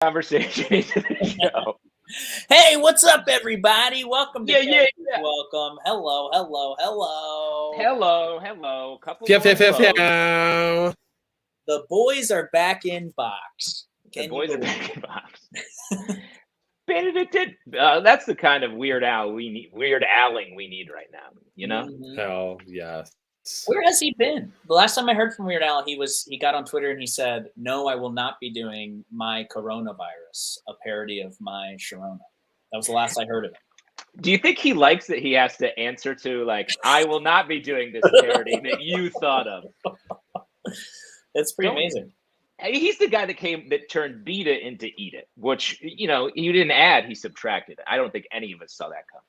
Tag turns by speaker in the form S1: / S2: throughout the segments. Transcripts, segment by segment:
S1: conversation into the show.
S2: Hey, what's up, everybody? Welcome to
S1: Yeah.
S2: Welcome. Hello.
S1: Couple
S3: Yeah.
S2: The boys are back in box.
S1: The boys are back in box. Benedict, that's the kind of Weird Al we need. Weird Alling we need right now. You know?
S2: Mm-hmm.
S3: Hell yes.
S2: Where has he been? The last time I heard from Weird Al, he got on Twitter and he said, "No, I will not be doing my coronavirus, a parody of my Sharona." That was the last I heard of him.
S1: Do you think he likes that he has to answer to I will not be doing this parody that you thought of?
S2: That's pretty amazing.
S1: He's the guy that turned Beat It into Eat It, which, you didn't add, he subtracted. I don't think any of us saw that coming.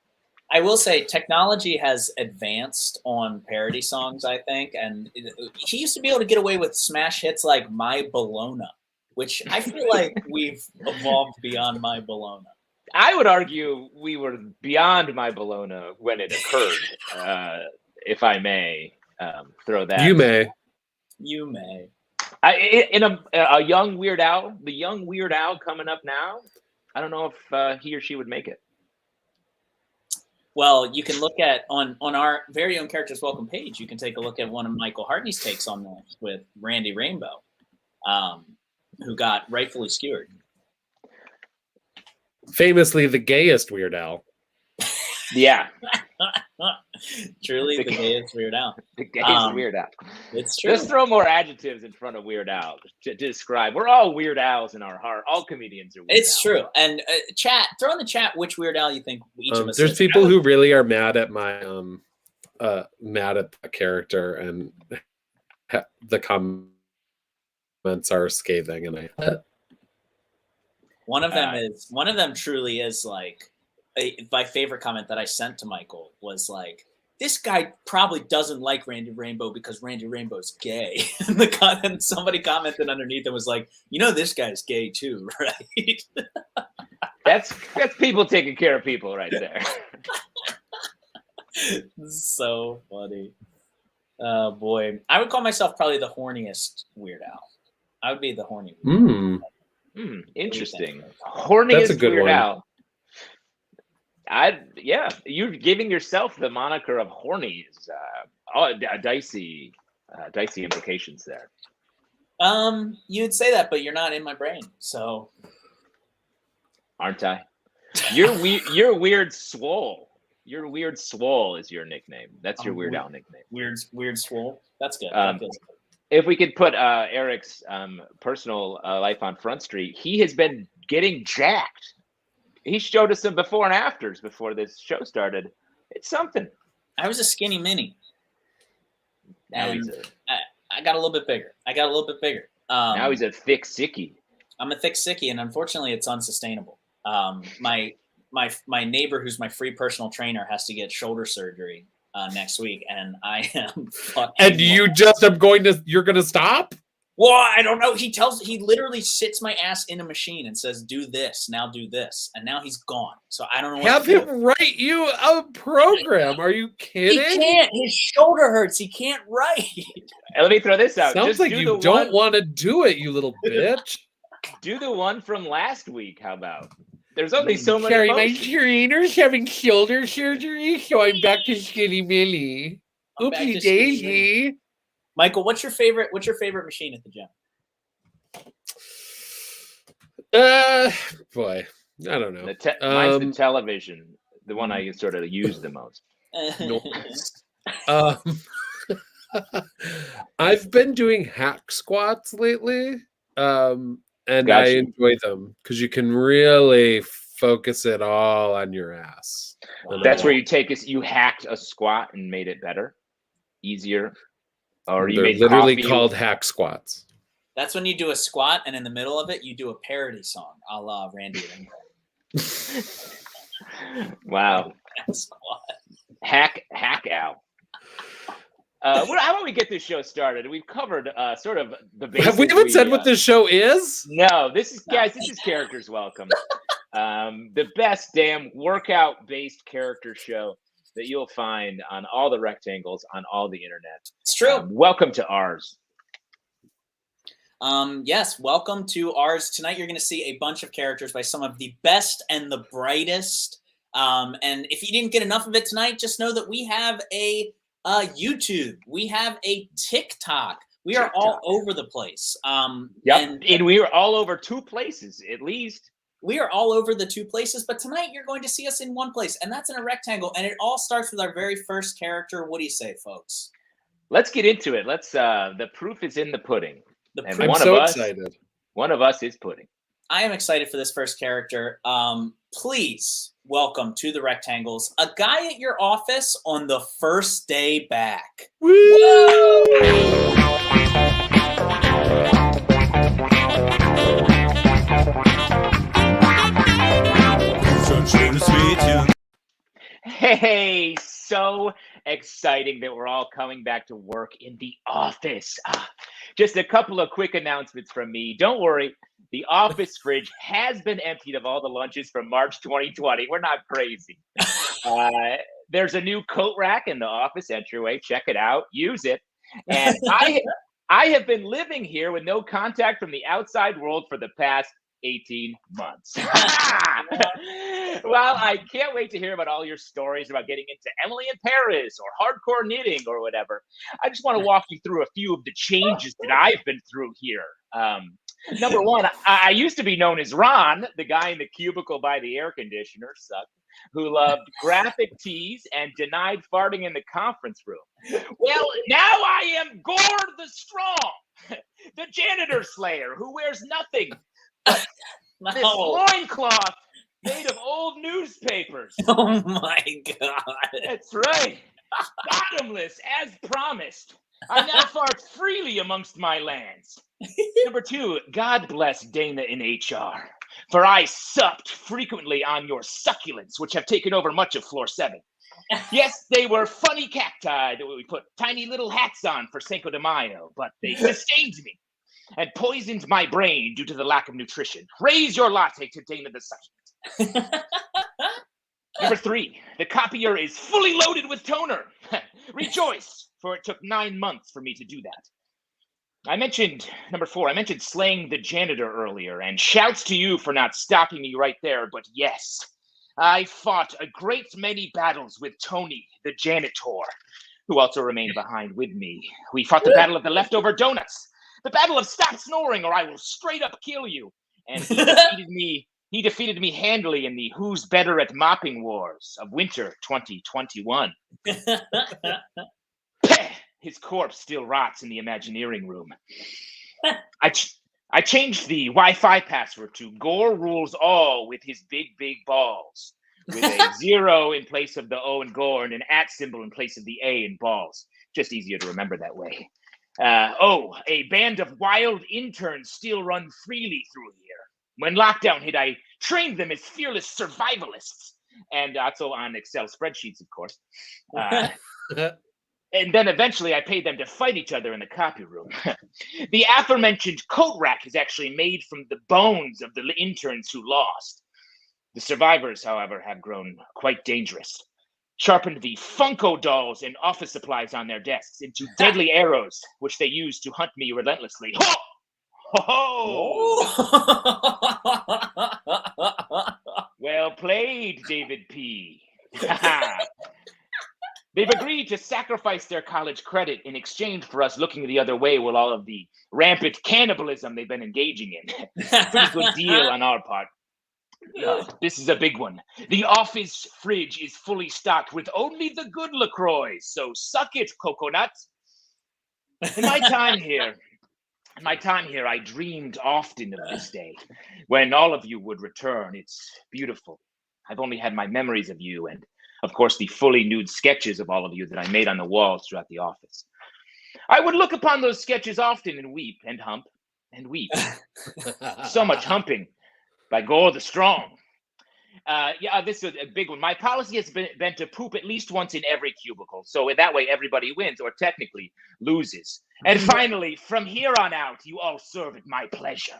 S2: I will say technology has advanced on parody songs, I think. And he used to be able to get away with smash hits like My Bologna, which I feel like we've evolved beyond My Bologna.
S1: I would argue we were beyond My Bologna when it occurred, if I may throw that.
S3: You may.
S1: In a young Weird Al, the young Weird Al coming up now, I don't know if he or she would make it.
S2: Well, you can look at on our very own Characters Welcome page. You can take a look at one of Michael Hartney's takes on that with Randy Rainbow, who got rightfully skewered.
S3: Famously, the gayest Weird Al.
S1: Yeah,
S2: truly the gayest Weird Al.
S1: The gayest Weird Al.
S2: It's true.
S1: Let's throw more adjectives in front of Weird Al to describe. We're all Weird Als in our heart. All comedians are Weird
S2: It's
S1: Al.
S2: true. And throw in the chat which Weird Al you think each of us
S3: There's
S2: is.
S3: people who really are mad at my mad at the character, and the comments are scathing, and
S2: one of them truly is my favorite comment that I sent to Michael was this guy probably doesn't like Randy Rainbow because Randy Rainbow's gay. And somebody commented underneath and was like, this guy's gay too, right?
S1: That's people taking care of people right there.
S2: So funny. Oh boy. I would call myself probably the horniest Weird Al. I would be the horny.
S1: Interesting. Horniest
S3: That's a good
S1: Weird
S3: one.
S1: Al. You're giving yourself the moniker of horny. Dicey implications there.
S2: You'd say that, but you're not in my brain, so
S1: aren't I? You're Weird Swole. Your Weird Swole is your nickname. That's your Weird Al nickname.
S2: Weird Swole. That's good.
S1: If we could put Eric's personal life on Front Street, he has been getting jacked. He showed us some before and afters before this show started. It's something.
S2: I was a skinny mini.
S1: Now
S2: I got a little bit bigger.
S1: Now he's a thick sickie.
S2: I'm a thick sickie, and unfortunately, it's unsustainable. My neighbor, who's my free personal trainer, has to get shoulder surgery next week, and I am fucking.
S3: And you're gonna stop?
S2: Well, I don't know. He literally sits my ass in a machine and says, "Do this, now do this," and now he's gone. So I don't know.
S3: Have him write you a program. Are you kidding?
S2: He can't. His shoulder hurts. He can't write.
S1: Let me throw this out.
S3: Sounds
S1: Just
S3: like you don't want to do it, you little bitch.
S1: Do the one from last week. How about? There's only so much.
S3: Sorry, my trainer's having shoulder surgery, so I'm back to skinny Millie. Oopsie daisy.
S2: Michael, what's your favorite machine at the gym?
S3: Boy, I don't know.
S1: Mine's the television, the one I sort of use the most.
S3: I've been doing hack squats lately, and I enjoy them because you can really focus it all on your ass.
S1: That's where you hacked a squat and made it better, easier. Or you
S3: They're
S1: made
S3: literally
S1: coffee.
S3: Called hack squats.
S2: That's when you do a squat, and in the middle of it, you do a parody song, a la Randy Rainbow.
S1: Wow. Hack Al. How about we get this show started? We've covered sort of the basics.
S3: Have we even said what this show is?
S1: No, this is Characters Welcome. The best damn workout-based character show that you'll find on all the rectangles on all the internet.
S2: It's true.
S1: Welcome to ours.
S2: Yes, welcome to ours. Tonight you're going to see a bunch of characters by some of the best and the brightest. And if you didn't get enough of it tonight, just know that we have a YouTube. We have a TikTok. We are all over the place.
S1: And we are all over 2 places, at least.
S2: We are all over the 2 places, but tonight you're going to see us in 1 place, and that's in a rectangle. And it all starts with our very first character. What do you say, folks?
S1: Let's get into it. Let's. The proof is in the pudding.
S3: I'm so excited.
S1: One of us is pudding.
S2: I am excited for this first character. Please welcome to the rectangles a guy at your office on the first day back.
S3: Woo!
S1: Hey, so exciting that we're all coming back to work in the office. Just a couple of quick announcements from me. Don't worry, the office fridge has been emptied of all the lunches from March 2020. We're not crazy. There's a new coat rack in the office entryway. Check it out. Use it. And I have been living here with no contact from the outside world for the past 18 months. Well, I can't wait to hear about all your stories about getting into Emily in Paris or hardcore knitting or whatever. I just want to walk you through a few of the changes that I've been through here. Number one, I used to be known as Ron, the guy in the cubicle by the air conditioner, who loved graphic tees and denied farting in the conference room. Well, now I am Gore the Strong, the janitor slayer who wears nothing but this loincloth made of old newspapers.
S2: Oh my God.
S1: That's right. Bottomless, as promised. I now fart freely amongst my lands. Number 2, God bless Dana in HR, for I supped frequently on your succulents, which have taken over much of floor 7. Yes, they were funny cacti that we put tiny little hats on for Cinco de Mayo, but they sustained me and poisoned my brain due to the lack of nutrition. Raise your latte to Dana the succulent. Number 3, the copier is fully loaded with toner. Rejoice, for it took 9 months for me to do that. Number 4, I mentioned slaying the janitor earlier, and shouts to you for not stopping me right there, but yes, I fought a great many battles with Tony, the janitor, who also remained behind with me. We fought the battle of the leftover donuts, the battle of stop snoring or I will straight up kill you, and he defeated me handily in the Who's Better at Mopping Wars of winter 2021. His corpse still rots in the Imagineering room. I changed the Wi-Fi password to Gore rules all with his big, big balls, with a 0 in place of the O in Gore and an @ symbol in place of the A in balls. Just easier to remember that way. A band of wild interns still run freely through here. When lockdown hit, I trained them as fearless survivalists, and also on Excel spreadsheets, of course. And then eventually I paid them to fight each other in the copy room. The aforementioned coat rack is actually made from the bones of the interns who lost. The survivors, however, have grown quite dangerous. Sharpened the Funko dolls and office supplies on their desks into deadly arrows, which they use to hunt me relentlessly. Ho! Ho! Ho! Well played, David P. They've agreed to sacrifice their college credit in exchange for us looking the other way with all of the rampant cannibalism they've been engaging in. Pretty good deal on our part. This is a big one. The office fridge is fully stocked with only the good LaCroix, so suck it, coconut. In my time here, I dreamed often of this day, when all of you would return. It's beautiful. I've only had my memories of you and, of course, the fully nude sketches of all of you that I made on the walls throughout the office. I would look upon those sketches often and weep and hump and weep. So much humping by Gore the Strong. This is a big one. My policy has been to poop at least once in every cubicle, so that way everybody wins, or technically loses. And finally, from here on out, you all serve at my pleasure.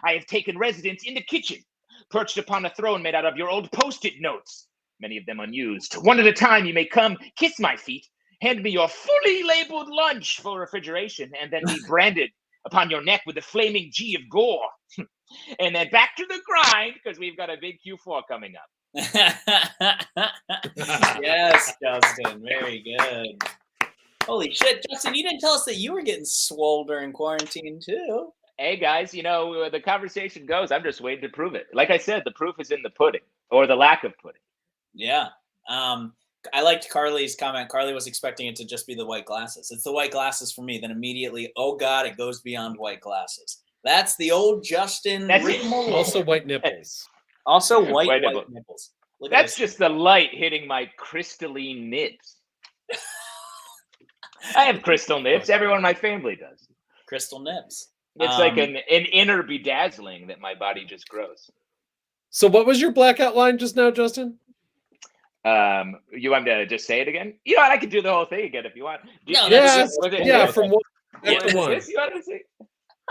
S1: I have taken residence in the kitchen, perched upon a throne made out of your old Post-it notes, many of them unused. One at a time, you may come, kiss my feet, hand me your fully labeled lunch for refrigeration, and then be branded upon your neck with the flaming G of gore. And then back to the grind, because we've got a big Q4 coming up.
S2: Yes, Justin. Very good. Holy shit, Justin, you didn't tell us that you were getting swole during quarantine, too.
S1: Hey, guys, the conversation goes. I'm just waiting to prove it. Like I said, the proof is in the pudding, or the lack of pudding.
S2: Yeah. I liked Carly's comment. Carly was expecting it to just be the white glasses. It's the white glasses for me. Then immediately, oh, God, it goes beyond white glasses. That's the old Justin.
S3: Also white nipples.
S2: Also white nipples.
S1: That's just the light hitting my crystalline nibs. I have crystal nibs. Everyone in my family does.
S2: Crystal nibs.
S1: It's like an inner bedazzling that my body just grows.
S3: So what was your blackout line just now, Justin?
S1: You want me to just say it again? You know what? I could do the whole thing again if you want.
S3: From one to one.
S1: This you want to say?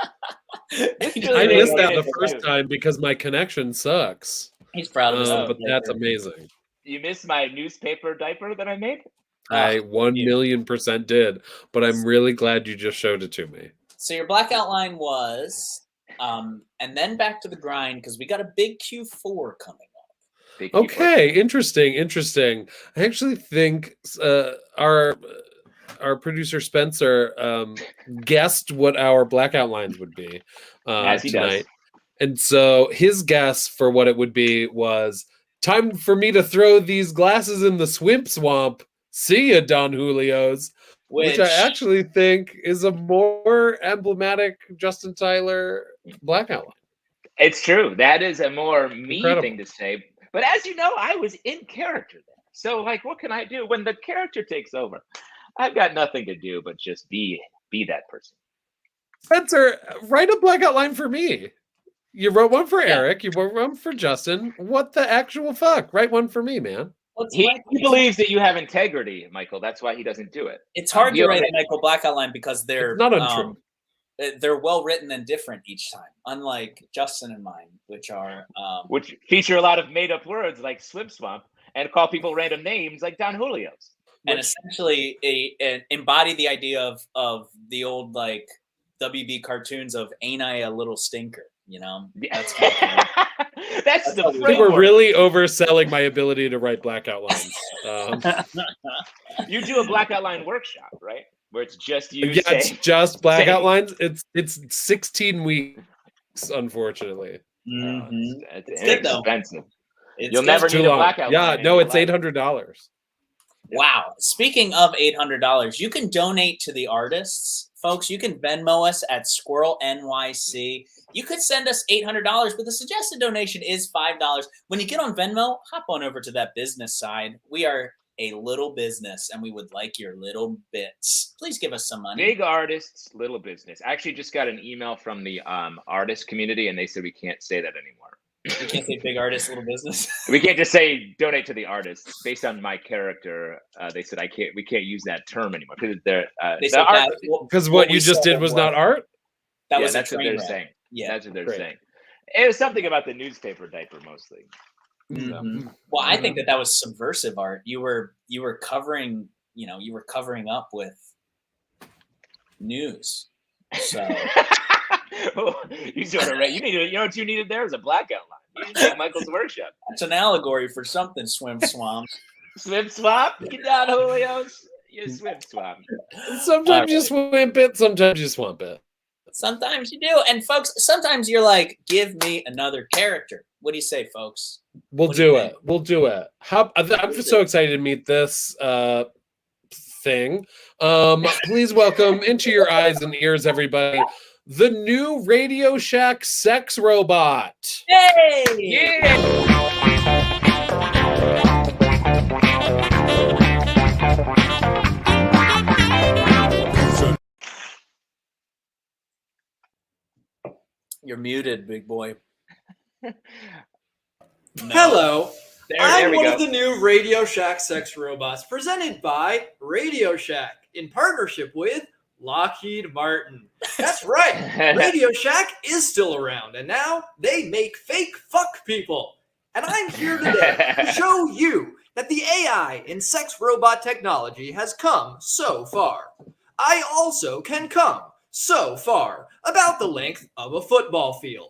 S3: I missed that the first time because my connection sucks.
S2: He's proud of himself.
S3: But that's amazing.
S1: You missed my newspaper diaper that I made?
S3: I 1,000,000% did, but I'm really glad you just showed it to me.
S2: So your blackout line was, and then back to the grind because we got a big Q4 coming up.
S3: Okay, interesting. I actually think our producer Spencer guessed what our blackout lines would be
S1: As he
S3: tonight.
S1: does.
S3: And so his guess for what it would be was time for me to throw these glasses in the swimp swamp. See ya, Don Julio's. Which I actually think is a more emblematic Justin Tyler blackout line.
S1: It's true. That is a more me
S3: Incredible.
S1: thing to say. But as you know, I was in character there. So, what can I do when the character takes over? I've got nothing to do but just be that person.
S3: Spencer, write a blackout line for me. You wrote one for Eric. You wrote one for Justin. What the actual fuck? Write one for me, man.
S1: He believes that you have integrity, Michael. That's why he doesn't do it.
S2: It's hard to write a Michael blackout line because they're
S3: not untrue.
S2: They're well written and different each time, unlike Justin and mine, which
S1: feature a lot of made up words like swim swamp and call people random names like Don Julio's,
S2: and essentially embody the idea of the old WB cartoons of "Ain't I a little stinker?" That's
S1: that's the
S3: framework. I think we're really overselling my ability to write blackout lines.
S1: You do a blackout line workshop, right? Where it's just you.
S3: Yeah, it's just blackout lines. It's 16 weeks, unfortunately.
S2: Mm-hmm.
S1: It's expensive.
S2: You'll
S1: never need a blackout line.
S3: Yeah, no, it's $800.
S2: Wow. Speaking of $800, you can donate to the artists, folks. You can Venmo us at Squirrel NYC. You could send us $800, but the suggested donation is $5. When you get on Venmo, hop on over to that business side. We are a little business, and we would like your little bits. Please give us some money.
S1: Big artists, little business. I actually just got an email from the artist community, and they said we can't say that anymore.
S2: We can't say big artist, little business.
S1: We can't just say donate to the artists. Based on my character, they said we can't use that term anymore because
S3: what you just did was not art.
S2: That's
S1: what they're saying.
S2: Yeah,
S1: that's what they're saying. It was something about the newspaper diaper mostly.
S2: Mm-hmm. So. Well, I think that was subversive art. You were covering, you were covering up with news. So
S1: you sort of you needed. You know what you needed there was a blackout line. You didn't take Michael's workshop.
S2: It's an allegory for something. Swim swamp.
S1: Swim swamp. Get down, Julio's. You swim swamp.
S3: Sometimes you swimp it. Sometimes you swamp it.
S2: Sometimes you do. And folks, sometimes you're like, give me another character. What do you say, folks?
S3: We'll do it. I'm just so excited to meet this thing. Please welcome into your eyes and ears, everybody, the new Radio Shack sex robot.
S2: Yay!
S1: Yeah!
S2: You're muted, big boy.
S4: No. Hello. I'm one of the new Radio Shack sex robots presented by Radio Shack in partnership with Lockheed Martin. That's right. Radio Shack is still around, and now they make fake fuck people. And I'm here today to show you that the AI in sex robot technology has come so far. I also can come. so far about the length of a football field.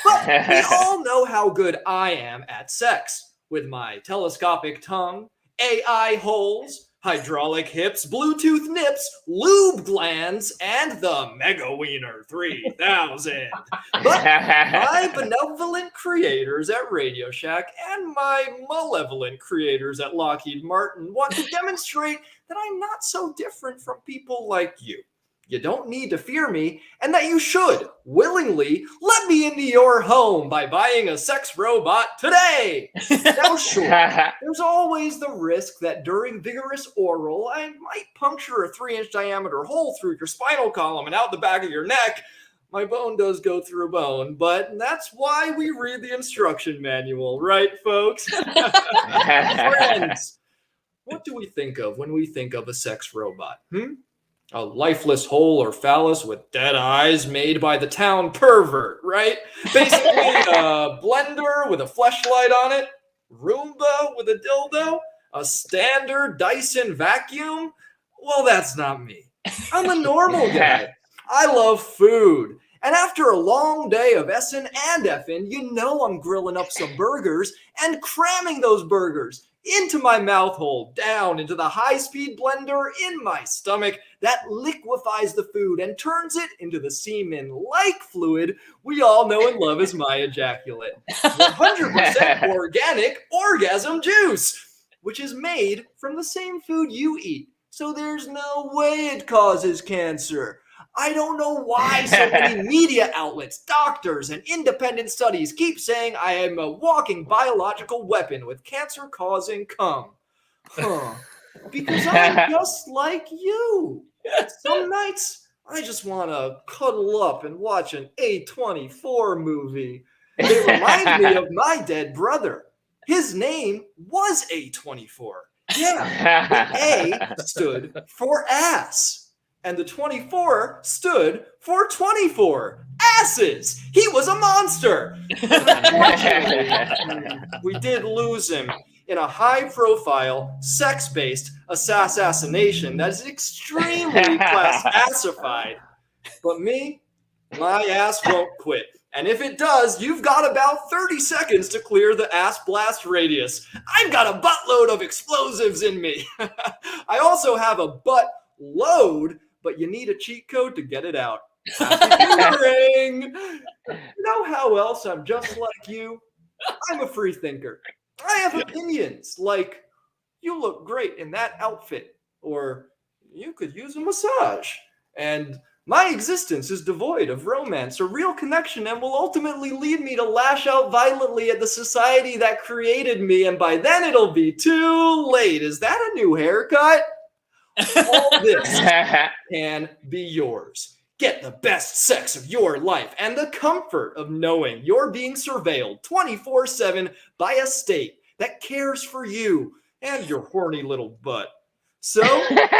S4: But we all know how good I am at sex, with my telescopic tongue, AI holes, hydraulic hips, Bluetooth nips, lube glands, and the Mega Wiener 3000. But my benevolent creators at Radio Shack and my malevolent creators at Lockheed Martin want to demonstrate that I'm not so different from people like you. You don't need to fear me, and that you should willingly let me into your home by buying a sex robot today. Now, sure, there's always the risk that during vigorous oral, I might puncture a 3-inch diameter hole through your spinal column and out the back of your neck. My bone does go through bone, but that's why we read the instruction manual, right, folks? Friends, what do we think of when we think of a sex robot? A lifeless hole or phallus with dead eyes made by the town pervert, right? Basically, a blender with a fleshlight on it, Roomba with a dildo, a standard Dyson vacuum. Well, that's not me. I'm a normal guy. I love food. And after a long day of S'ing and F'ing, you know I'm grilling up some burgers and cramming those burgers into my mouth hole, down into the high-speed blender in my stomach that liquefies the food and turns it into the semen-like fluid we all know and love as my ejaculate. 100% organic orgasm juice, which is made from the same food you eat. So there's no way it causes cancer. I don't know why so many media outlets, doctors, and independent studies keep saying I am a walking biological weapon with cancer-causing cum. Because I'm just like you. Some nights, I just want to cuddle up and watch an A24 movie. They remind me of my dead brother. His name was A24. Yeah, the A stood for ass. And the 24 stood for 24 asses. He was a monster. Unfortunately, we did lose him in a high-profile, sex-based assassination that is extremely classified. But me, my ass won't quit. And if it does, you've got about 30 seconds to clear the ass blast radius. I've got a buttload of explosives in me. I also have a butt load, but you need a cheat code to get it out. You know how else I'm just like you? I'm a free thinker. I have opinions like, you look great in that outfit, or you could use a massage. And my existence is devoid of romance or real connection and will ultimately lead me to lash out violently at the society that created me, and by then it'll be too late. Is that a new haircut? All this can be yours. Get the best sex of your life and the comfort of knowing you're being surveilled 24/7 by a state that cares for you and your horny little butt. So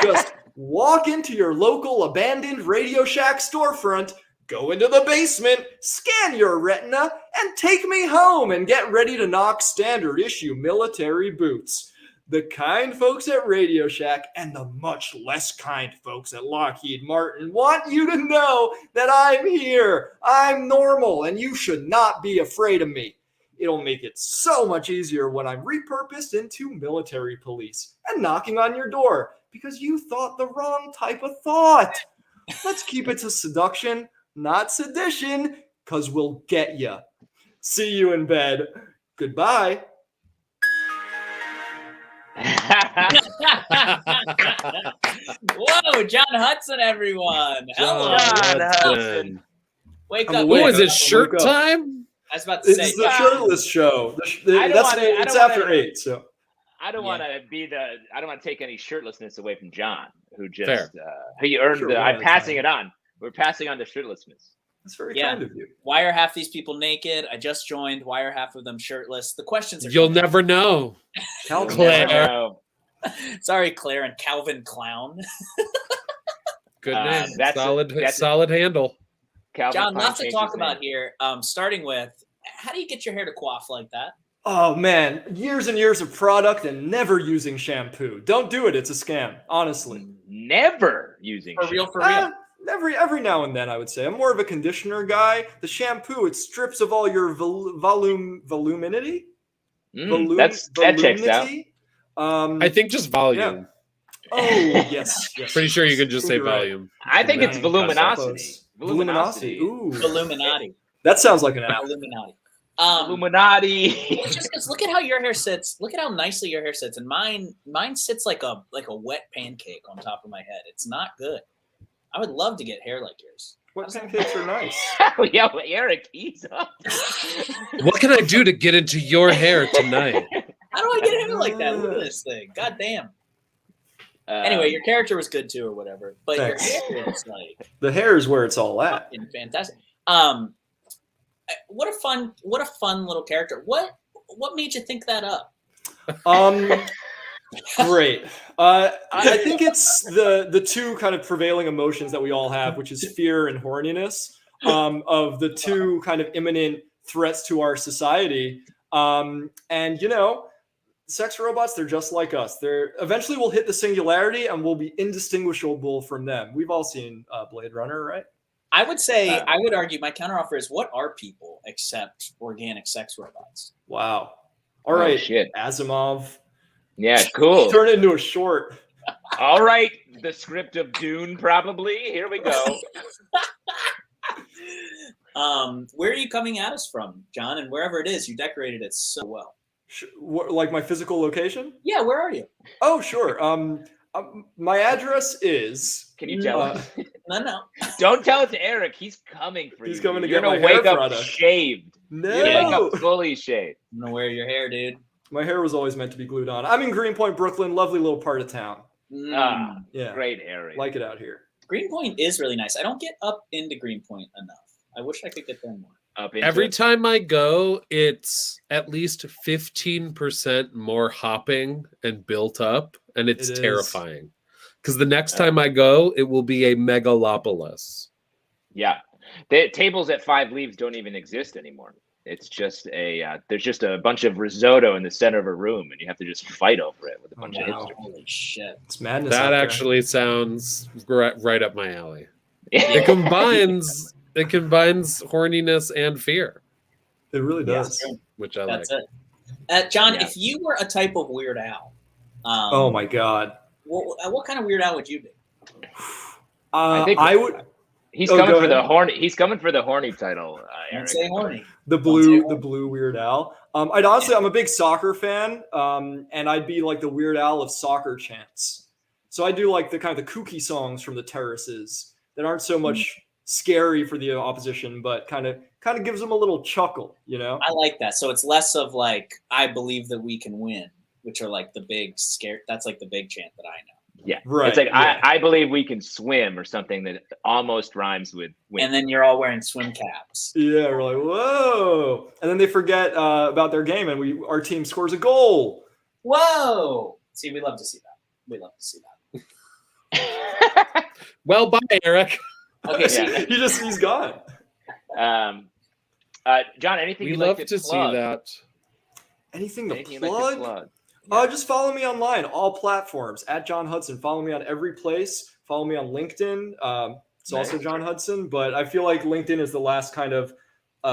S4: just walk into your local abandoned Radio Shack storefront, go into the basement, scan your retina, and take me home and get ready to knock standard issue military boots. The kind folks at Radio Shack and the much less kind folks at Lockheed Martin want you to know that I'm here. I'm normal, and you should not be afraid of me. It'll make it so much easier when I'm repurposed into military police and knocking on your door because you thought the wrong type of thought. Let's keep it to seduction, not sedition, because we'll get ya. See you in bed. Goodbye.
S2: Whoa, John Hudson, everyone. Hello.
S3: John Hudson.
S2: Wake up.
S3: Oh, is it shirt time?
S2: I was about to say.
S4: It's the shirtless show. It's after 8, so.
S1: I don't want to take any shirtlessness away from John, who just he earned I'm passing it on. We're passing on the shirtlessness.
S4: That's very kind of you.
S2: Why are half these people naked? I just joined. Why are half of them shirtless? The questions are.
S3: You'll never know.
S1: Claire.
S2: Sorry, Claire and Calvin Clown.
S3: Good name. Solid handle.
S1: Calvin
S2: John,
S1: Klein
S2: lots to talk about here. Starting with, how do you get your hair to coif like that?
S4: Oh, man. Years and years of product and never using shampoo. Don't do it. It's a scam, honestly.
S1: Never using
S2: For real?
S4: Every now and then, I would say. I'm more of a conditioner guy. The shampoo, it strips of all your voluminity.
S1: That checks out.
S3: I think just volume.
S4: Yeah. Oh, yes.
S3: Pretty sure you could just say volume.
S1: I think it's
S4: Dang,
S1: voluminosity.
S4: Voluminosity. Ooh.
S2: Illuminati.
S4: That sounds like an app.
S2: Illuminati.
S1: Illuminati.
S2: It's just because look at how your hair sits. Look at how nicely your hair sits, and mine sits like a wet pancake on top of my head. It's not good. I would love to get hair like yours.
S4: What pancakes are nice?
S1: Yeah, Eric, ease up.
S3: What can I do to get into your hair tonight?
S2: How do I get hair like that? Look at this thing. God damn. Anyway, your character was good too, or whatever. But
S4: Thanks.
S2: your hair is like
S4: The hair is where it's all at.
S2: fantastic. What a fun little character. What made you think that up?
S4: Great. I think it's the two kind of prevailing emotions that we all have, which is fear and horniness, of the two kind of imminent threats to our society. And sex robots, they're just like us. They're eventually we'll hit the singularity and we'll be indistinguishable from them. We've all seen Blade Runner, right?
S2: I would say, I would argue my counteroffer is, what are people except organic sex robots?
S4: Wow. All right,
S1: shit.
S4: Asimov.
S1: Yeah, cool.
S4: Turn it into a short.
S1: All right, the script of Dune, probably. Here we go.
S2: Where are you coming at us from, John? And wherever it is, you decorated it so well.
S4: Like my physical location?
S2: Yeah, where are you?
S4: Oh, sure. My address is.
S1: Can you tell us?
S2: No.
S1: Don't tell it to Eric. He's coming for
S4: He's
S1: you.
S4: coming to
S1: You're
S4: get my
S1: gonna wake
S4: hair
S1: up
S4: product.
S1: shaved.
S4: No.
S1: You're gonna wake up fully shaved.
S2: I'm gonna wear your hair, dude.
S4: My hair was always meant to be glued on. I'm in Greenpoint, Brooklyn. Lovely little part of town. Yeah.
S1: Great area.
S4: Like it out here.
S2: Greenpoint is really nice. I don't get up into Greenpoint enough. I wish I could get there more.
S3: Every time I go, it's at least 15% more hopping and built up, and it's terrifying. Because the next time I go, it will be a megalopolis.
S1: Yeah. The tables at 5 Leaves don't even exist anymore. It's just there's just a bunch of risotto in the center of a room, and you have to just fight over it with a bunch of hipsters.
S2: Holy shit.
S4: It's madness.
S3: That actually sounds right up my alley. It combines horniness and fear.
S4: It really does.
S2: Yeah,
S3: which I
S2: That's
S3: like.
S2: it. John, if you were a type of Weird Al,
S4: oh my God.
S2: What kind of Weird Al would you be?
S4: I think I would.
S1: He's coming for the horny. He's coming for the horny title. Eric.
S2: Say horny.
S4: The blue Weird Al. I'd honestly, I'm a big soccer fan, and I'd be like the Weird Al of soccer chants. So I do like the kind of the kooky songs from the terraces that aren't so much scary for the opposition, but kind of gives them a little chuckle,
S2: I like that. So it's less of like, I believe that we can win, which are like the big scare. That's like the big chant that I know.
S1: Yeah,
S4: right.
S1: It's like I believe we can swim, or something that almost rhymes with win.
S2: And then you're all wearing swim caps.
S4: Yeah, we're like, whoa! And then they forget about their game, and our team scores a goal.
S2: Whoa! See, we love to see that.
S3: Well, bye, Eric.
S2: Okay,
S4: he's gone.
S1: John, anything
S3: we
S1: you'd
S3: love
S1: like
S3: to see that.
S4: Anything to
S1: you'd
S4: plug?
S1: Like to plug?
S4: Just follow me online, all platforms at John Hudson. Follow me on every place. Follow me on LinkedIn. It's also John Hudson, but I feel like LinkedIn is the last kind of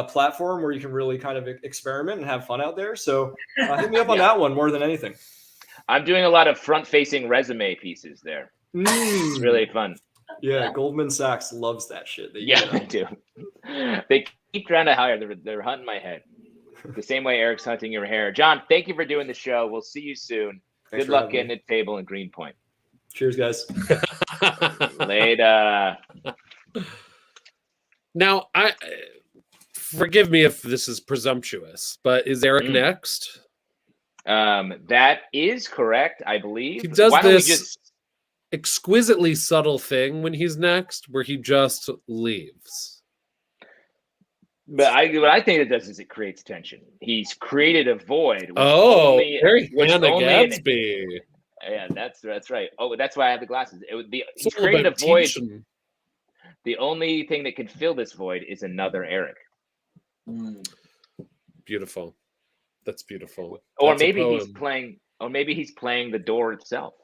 S4: platform where you can really kind of experiment and have fun out there. So hit me up on that one more than anything.
S1: I'm doing a lot of front-facing resume pieces there. It's really fun.
S4: Yeah, Goldman Sachs loves that shit.
S1: They do. They keep trying to hire. They're hunting my head. The same way Eric's hunting your hair. John, thank you for doing the show. We'll see you soon.
S4: Thanks
S1: Good luck getting a table in Greenpoint.
S4: Cheers, guys.
S1: Later.
S3: Now, forgive me if this is presumptuous, but is Eric next?
S1: That is correct, I believe.
S3: He does this exquisitely subtle thing when he's next, where he just leaves.
S1: But what I think it does is it creates tension. He's created a void.
S3: Very Hannah Gadsby.
S1: Yeah, that's right. Oh, that's why I have the glasses. He created a void. Tension. The only thing that could fill this void is another Eric.
S3: Beautiful. That's beautiful.
S1: Or maybe he's playing. Or maybe he's playing the door itself.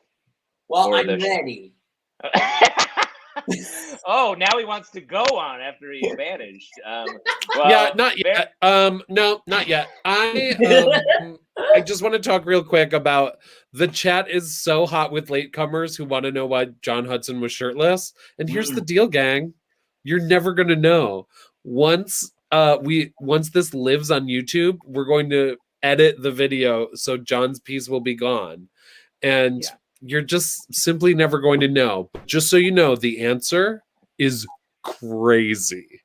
S2: Well, I'm ready.
S1: Oh, now he wants to go on after he's banished. Well,
S3: yeah, not yet. No, not yet. I just want to talk real quick about the chat is so hot with latecomers who want to know why John Hudson was shirtless. And here's the deal, gang. You're never gonna know. Once this lives on YouTube, we're going to edit the video so John's piece will be gone. And you're just simply never going to know. Just so you know, the answer is crazy.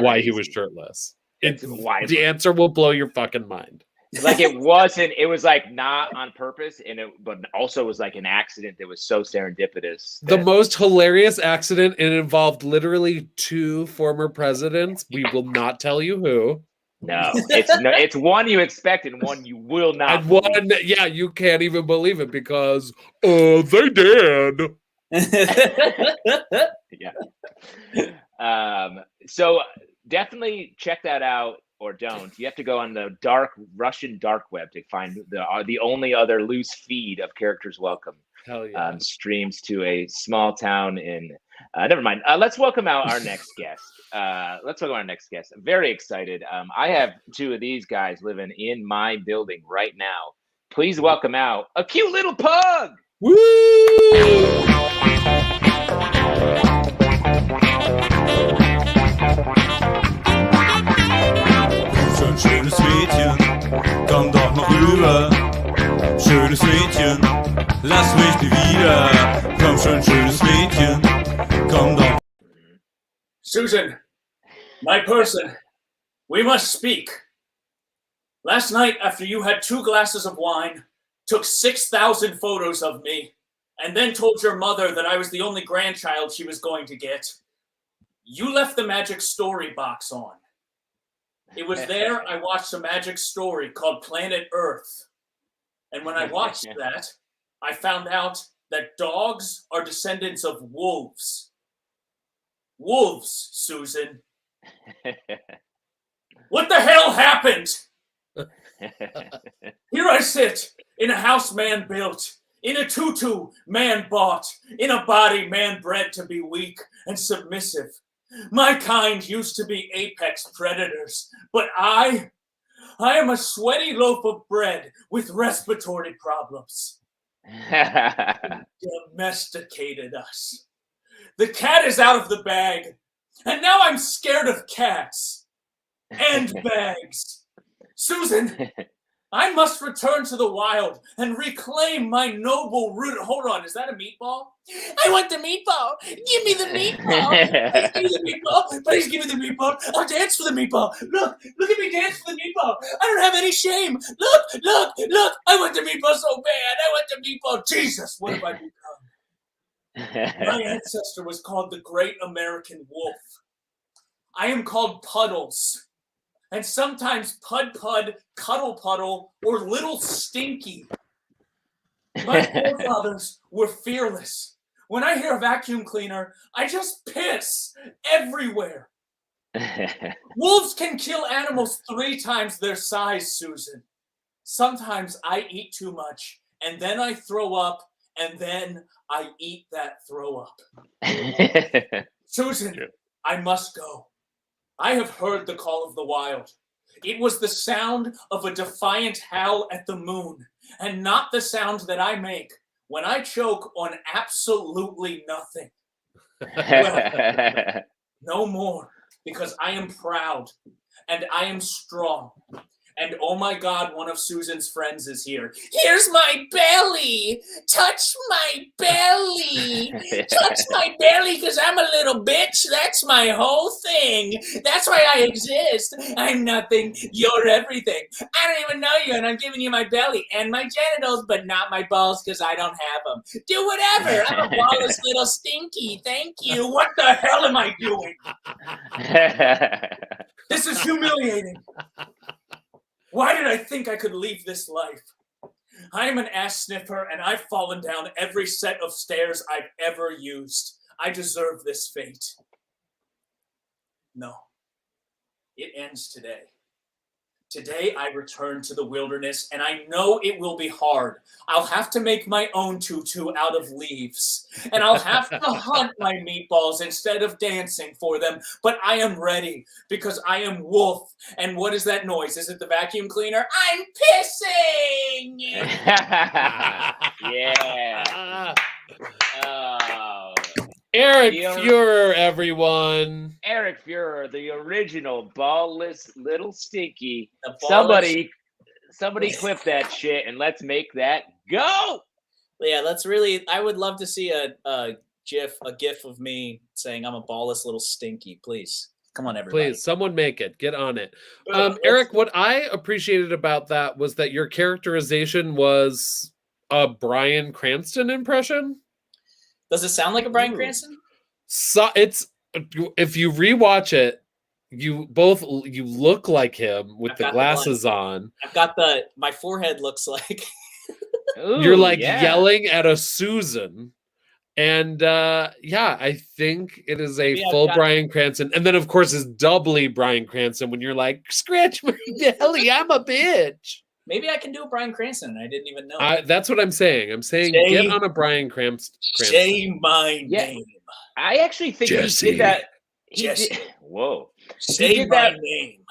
S3: Why he was shirtless. The answer will blow your fucking mind.
S1: Like it was like not on purpose, but also was like an accident that was so serendipitous.
S3: The most hilarious accident, and it involved literally 2 former presidents. We will not tell you who.
S1: No, it's one you expect and one you will not.
S3: And one, you can't even believe it because they did.
S1: So definitely check that out, or don't. You have to go on the Russian dark web to find the only other loose feed of Characters Welcome.
S3: Hell yeah.
S1: Streams to a small town in. Never mind. Let's welcome out our next guest. I'm very excited. I have 2 of these guys living in my building right now. Please welcome out a cute little pug.
S3: Woo!
S5: Schönes Mädchen, komm doch noch rüber. Schönes Mädchen, lass mich nie wieder. Komm schon, schönes Mädchen, komm doch.
S2: Susan, my person, we must speak. Last night, after you had 2 glasses of wine, took 6,000 photos of me, and then told your mother that I was the only grandchild she was going to get, you left the magic story box on. It was there I watched a magic story called Planet Earth. And when I watched that, I found out that dogs are descendants of wolves. Wolves, Susan. What the hell happened? Here I sit in a house man built, in a tutu man bought, in a body man bred to be weak and submissive. My kind used to be apex predators, but I am a sweaty loaf of bread with respiratory problems. Domesticated us. The cat is out of the bag, and now I'm scared of cats and bags. Susan, I must return to the wild and reclaim my noble root. Hold on, is that a meatball? I want the meatball. Give me the meatball. Please give me the meatball. Please give me the meatball. I'll dance for the meatball. Look at me dance for the meatball. I don't have any shame. Look. I want the meatball so bad. I want the meatball. Jesus, what have I become? My ancestor was called the Great American Wolf. I am called Puddles. And sometimes Pud, Cuddle Puddle, or Little Stinky. My forefathers were fearless. When I hear a vacuum cleaner, I just piss everywhere. Wolves can kill animals 3 times their size, Susan. Sometimes I eat too much, and then I throw up, and then I eat that throw up. Susan, I must go. I have heard the call of the wild. It was the sound of a defiant howl at the moon, and not the sound that I make when I choke on absolutely nothing. Well, no more, because I am proud, and I am strong. And oh my God, one of Susan's friends is here. Here's my belly. Touch my belly. Touch my belly because I'm a little bitch. That's my whole thing. That's why I exist. I'm nothing. You're everything. I don't even know you, and I'm giving you my belly and my genitals, but not my balls because I don't have them. Do whatever. I'm a ballless little stinky. Thank you. What the hell am I doing? This is humiliating. Why did I think I could leave this life? I am an ass sniffer, and I've fallen down every set of stairs I've ever used. I deserve this fate. No. It ends today. Today I return to the wilderness, and I know it will be hard. I'll have to make my own tutu out of leaves, and I'll have to hunt my meatballs instead of dancing for them. But I am ready because I am Wolf. And what is that noise? Is it the vacuum cleaner? I'm pissing!
S1: Yeah. Oh.
S3: Eric Feurer, everyone.
S1: Eric Feurer, the original ballless little stinky.
S2: Ballless.
S1: Somebody clip that shit and let's make that go.
S2: Yeah, I would love to see a gif of me saying I'm a ballless little stinky, please. Come on, everybody.
S3: Please, someone make it. Get on it. Eric, what I appreciated about that was that your characterization was a Bryan Cranston impression.
S2: Does it sound like a Bryan Cranston?
S3: So it's, if you rewatch it, you look like him with the glasses on.
S2: I've got my forehead looks like
S3: you're like yelling at a Susan. And I think it is a full Bryan Cranston. And then of course is doubly Bryan Cranston when you're like, scratch my belly, I'm a bitch.
S2: Maybe I can do a Bryan Cranston and I didn't even know.
S3: That's what I'm saying. I'm saying get on a Bryan Cranston.
S2: Say my name.
S1: I actually think
S3: Jesse.
S1: he did that.
S2: Whoa. Say my name.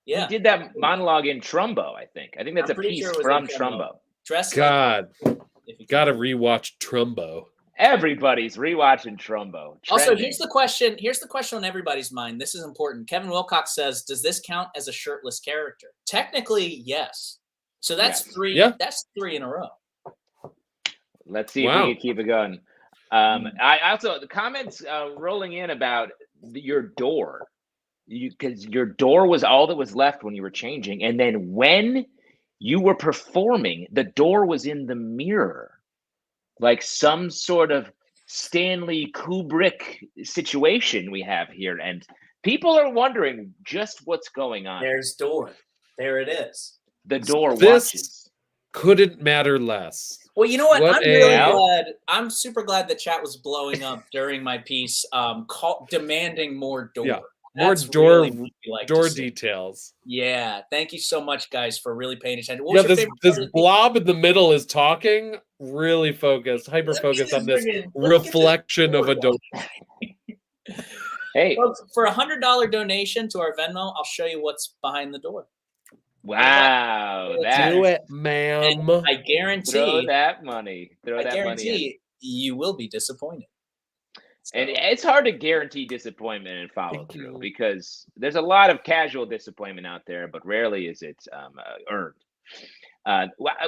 S2: Yeah.
S1: He did that monologue in Trumbo, I think. I think that's a piece from Trumbo.
S3: God. Gotta rewatch Trumbo.
S1: Everybody's rewatching Trumbo.
S2: Also, here's the question on everybody's mind. This is important. Kevin Wilcox says, does this count as a shirtless character? Technically, yes. So that's three. Yeah. That's 3 in a row.
S1: Let's see if we can keep it going. I also, the comments rolling in about your door. Because your door was all that was left when you were changing. And then when you were performing, the door was in the mirror. Like some sort of Stanley Kubrick situation we have here. And people are wondering just what's going on.
S2: There's door. There it is.
S1: The door
S3: this
S1: watches.
S3: Couldn't matter less.
S2: Well, you know what? I'm really glad. I'm super glad the chat was blowing up during my piece, demanding more door. Yeah.
S3: More door details.
S2: Yeah. Thank you so much, guys, for really paying attention.
S3: This blob in the middle is talking, really focused, hyper-focused on this reflection of a door.
S2: Hey. Folks, for $100 donation to our Venmo, I'll show you what's behind the door.
S1: Wow.
S3: Do it, ma'am.
S2: And I guarantee.
S1: Throw that money.
S2: I guarantee you will be disappointed. So.
S1: And it's hard to guarantee disappointment and follow through because there's a lot of casual disappointment out there, but rarely is it earned.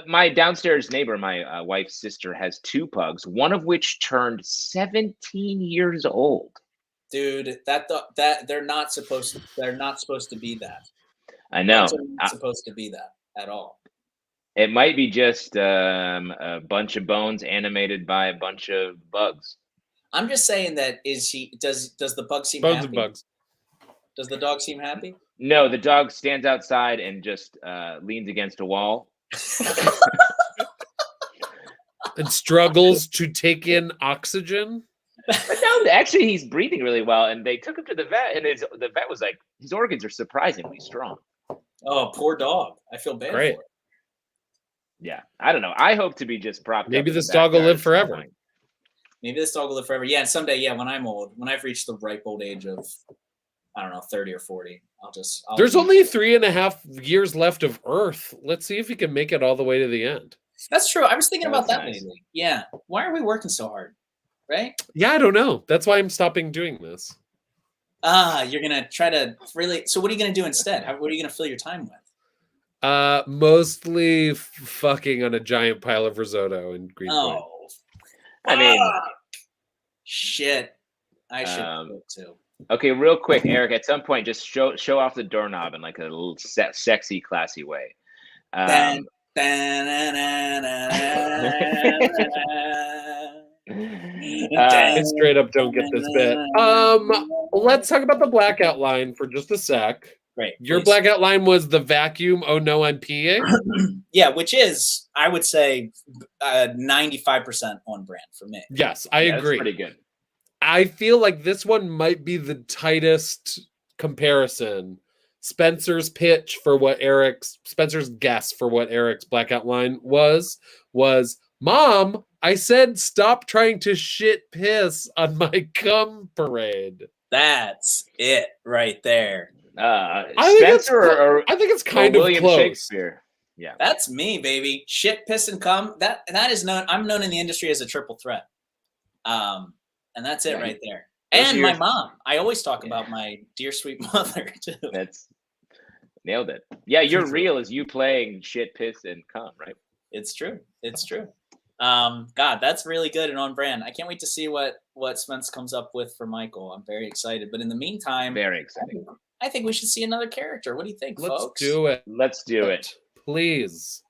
S1: My downstairs neighbor, my wife's sister, has 2 pugs, one of which turned 17 years old.
S2: Dude, that they're not supposed to be that.
S1: I know.
S2: They're not supposed to be that at all.
S1: It might be just a bunch of bones animated by a bunch of bugs.
S2: I'm just saying that does the bug seem
S3: bones
S2: happy?
S3: And bugs.
S2: Does the dog seem happy?
S1: No, the dog stands outside and just leans against a wall.
S3: And struggles to take in oxygen.
S1: But no, actually he's breathing really well. And they took him to the vet and the vet was like, his organs are surprisingly strong.
S2: Oh, poor dog. I feel bad for it.
S1: Yeah, I don't know. I hope to be just propped up.
S3: Maybe this dog will live forever.
S2: Maybe this dog will live forever. Yeah, and someday, when I'm old, when I've reached the ripe old age of, 30 or 40,
S3: There's only 3.5 years left of Earth. Let's see if we can make it all the way to the end.
S2: That's true. I was thinking about that lately. Yeah. Why are we working so hard? Right?
S3: Yeah, I don't know. That's why I'm stopping doing this.
S2: You're going to try to really... So what are you going to do instead? What are you going to fill your time with?
S3: Mostly fucking on a giant pile of risotto in Greenpoint.
S2: Oh. I mean, shit. I should go too.
S1: Okay, real quick, Eric. At some point, just show off the doorknob in like a little sexy, classy way.
S3: Straight up, don't get this bit. Let's talk about the blackout line for just a sec.
S2: Great.
S3: Your blackout line was the vacuum. Oh no, I'm peeing.
S2: Yeah, which is, I would say, 95% on brand for me.
S3: Yes, I agree.
S1: That's pretty good.
S3: I feel like this one might be the tightest comparison Spencer's guess for what Eric's blackout line was, Mom, I said stop trying to shit piss on my cum parade.
S2: That's it right there.
S1: Spencer
S3: I think it's kind
S1: of
S3: William close.
S1: Shakespeare. Yeah,
S2: that's me, baby. Shit, piss, and cum. That is known. I'm known in the industry as a triple threat. And that's it right there. And my mom. I always talk about my dear sweet mother too.
S1: That's nailed it. Yeah, your reel is you playing shit, piss, and cum, right?
S2: It's true. It's true. God, that's really good and on brand. I can't wait to see what Spence comes up with for Michael. I'm very excited. But in the meantime,
S1: very exciting.
S2: I think we should see another character. What do you think, folks?
S3: Let's do it. Please.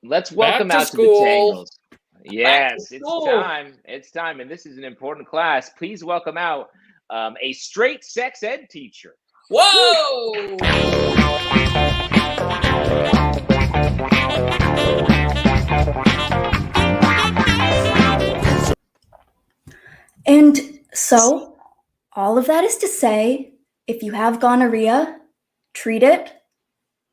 S1: Let's welcome out to the Tangles. Yes, it's time. It's time. And this is an important class. Please welcome out a straight sex ed teacher.
S2: Whoa!
S6: And so, all of that is to say, if you have gonorrhea, treat it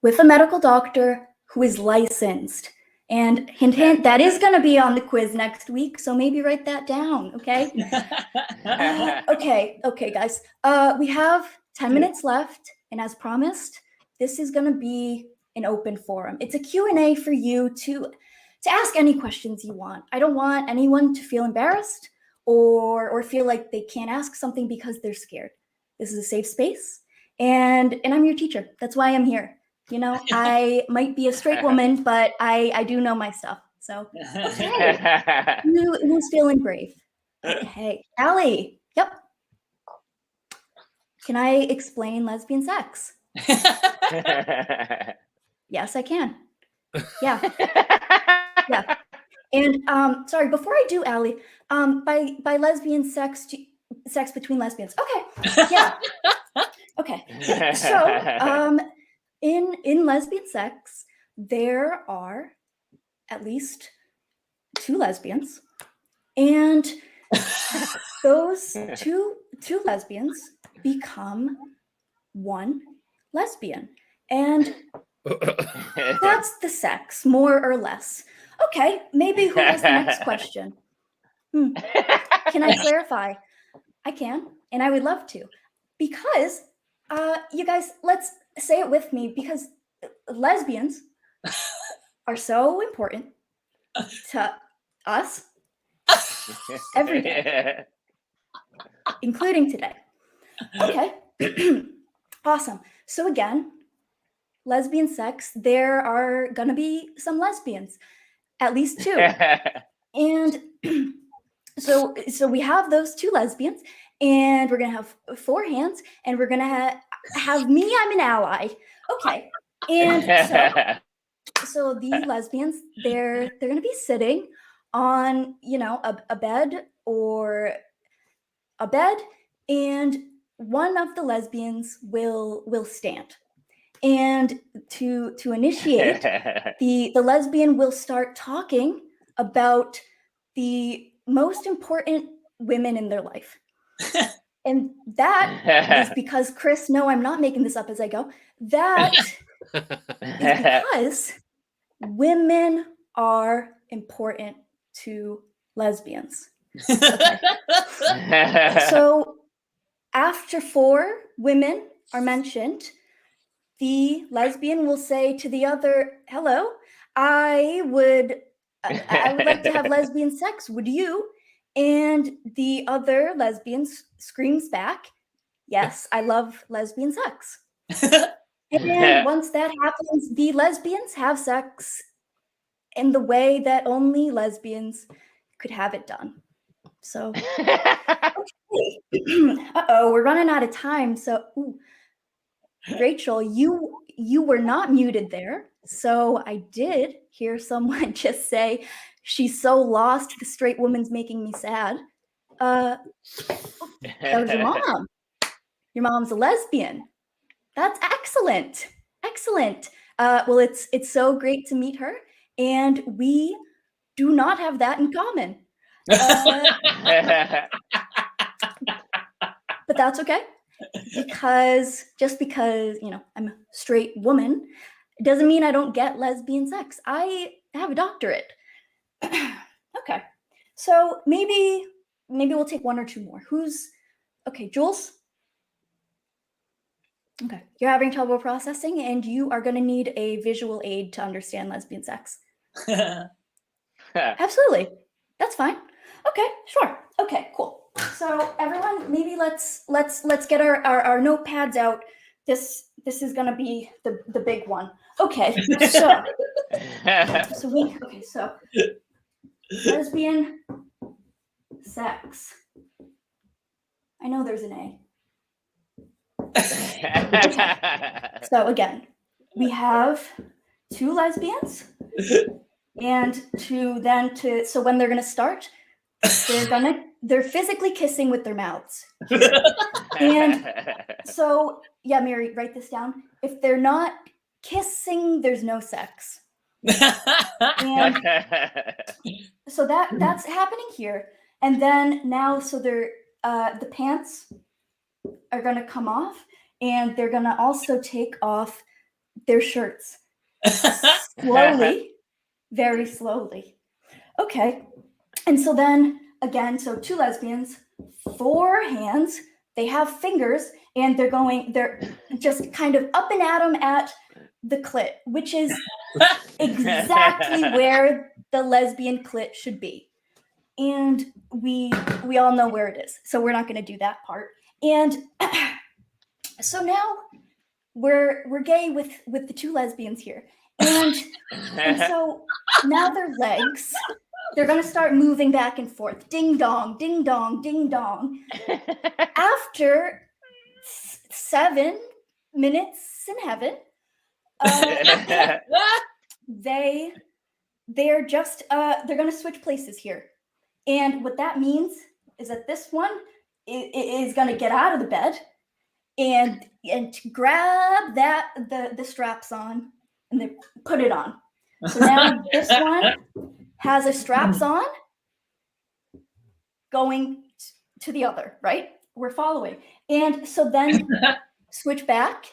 S6: with a medical doctor who is licensed. And hint, hint, that is going to be on the quiz next week, so maybe write that down, okay? Okay, guys. We have 10 minutes left, and as promised, this is going to be an open forum. It's a Q&A for you to ask any questions you want. I don't want anyone to feel embarrassed or feel like they can't ask something because they're scared. This is a safe space, and I'm your teacher. That's why I'm here. You know, I might be a straight woman, but I do know my stuff. So, okay. Who's feeling brave? Okay. Allie. Yep. Can I explain lesbian sex? Yes, I can. Yeah. Yeah. And sorry, before I do, Allie, by lesbian sex between lesbians. Okay. Yeah. Okay. So, in lesbian sex, there are at least 2 lesbians, and those two lesbians become one lesbian, and that's the sex, more or less. Okay, maybe who has the next question? Can I clarify? I can, and I would love to, because you guys, let's say it with me, because lesbians are so important to us every day, including today. Okay. Awesome. So again, lesbian sex, there are gonna be some lesbians, at least 2. And so we have those 2 lesbians, and we're gonna have 4 hands, and we're gonna have me, I'm an ally. Okay. And so the lesbians, they're gonna be sitting on, you know, a bed, and one of the lesbians will stand. And to initiate, the lesbian will start talking about the most important women in their life. And that is because, Chris, no, I'm not making this up as I go. That is because women are important to lesbians. Okay. So after 4 women are mentioned, the lesbian will say to the other, hello, I would like to have lesbian sex. Would you? And the other lesbian screams back, yes, I love lesbian sex. And once that happens, the lesbians have sex in the way that only lesbians could have it done. So, okay. Uh-oh, we're running out of time. So, Rachel, you were not muted there. So I did hear someone just say, she's so lost, the straight woman's making me sad. That was your mom. Your mom's a lesbian. That's excellent. Excellent. Well, it's so great to meet her, and we do not have that in common. But that's okay. because you know I'm a straight woman, it doesn't mean I don't get lesbian sex. I have a doctorate. Okay, so maybe we'll take one or two more. Okay, Jules? Okay, you're having trouble processing and you are gonna need a visual aid to understand lesbian sex. Absolutely, that's fine. Okay, sure. Okay, cool. So everyone, maybe let's get our notepads out. This is gonna be the big one. Okay, so so lesbian sex. I know there's an A. Okay. So again, we have two lesbians, and so when they're gonna start, they're physically kissing with their mouths. And so yeah, Mary, write this down. If they're not kissing, there's no sex. And so that's happening here. And then now, so they're the pants are gonna come off, and they're gonna also take off their shirts slowly, very slowly. Okay, and so then again, so two lesbians, 4 hands. They have fingers, and they're just kind of up and at them at the clit, which is exactly where the lesbian clit should be. And we all know where it is, so we're not going to do that part. And so now we're gay with the two lesbians here, and so now their legs, they're going to start moving back and forth, ding dong, ding dong, ding dong. After 7 minutes in heaven, they're just they're going to switch places here. And what that means is that this one is going to get out of the bed and grab the straps on, and they put it on. So now this one has a straps on going to the other, right? We're following. And so then switch back.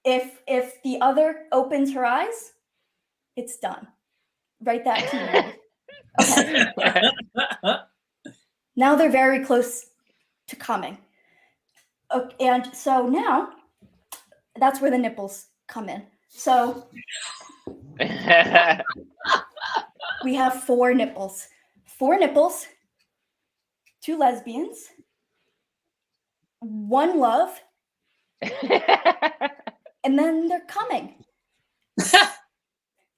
S6: If the other opens her eyes, it's done. Write that to me. Okay. Now they're very close to coming. Okay, and so now that's where the nipples come in. So we have 4 nipples. 4 nipples, 2 lesbians, 1 love, and then they're coming.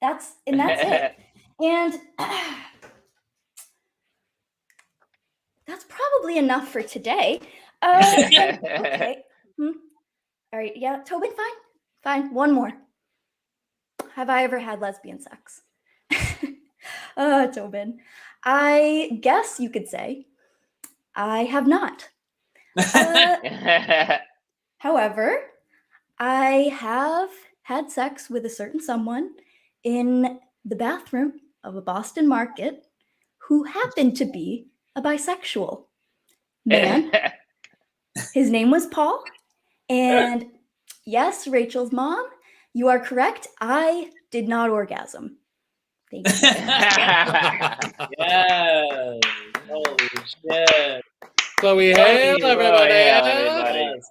S6: That's it. And that's probably enough for today. Okay. All right. Yeah, Tobin, fine. One more. Have I ever had lesbian sex? Tobin, I guess you could say I have not. However, I have had sex with a certain someone in the bathroom of a Boston market who happened to be a bisexual man. His name was Paul. And yes, Rachel's mom, you are correct. I did not orgasm. Thank you.
S2: Yes. Holy shit.
S3: Chloe Hale, everybody.
S2: Yes.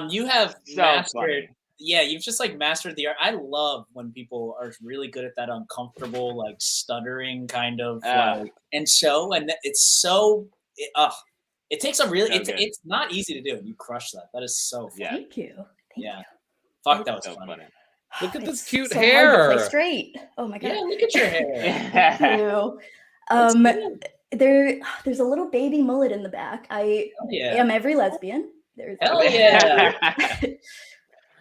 S2: You have
S1: So
S2: mastered.
S1: funny.
S2: Yeah, you've just like mastered the art. I love when people are really good at that uncomfortable, like stuttering kind of like, and it's so. It takes a really. It's not easy to do. You crush that. That is so fun.
S1: Yeah.
S6: Thank you. Thank you.
S2: Fuck, that was
S1: So
S2: fun.
S1: funny.
S3: Look at this cute
S6: so hard to
S3: hair.
S6: play straight. Oh my god.
S2: Yeah, look at your hair.
S6: Thank you. There's a little baby mullet in the back. I am every lesbian.
S2: Hell yeah.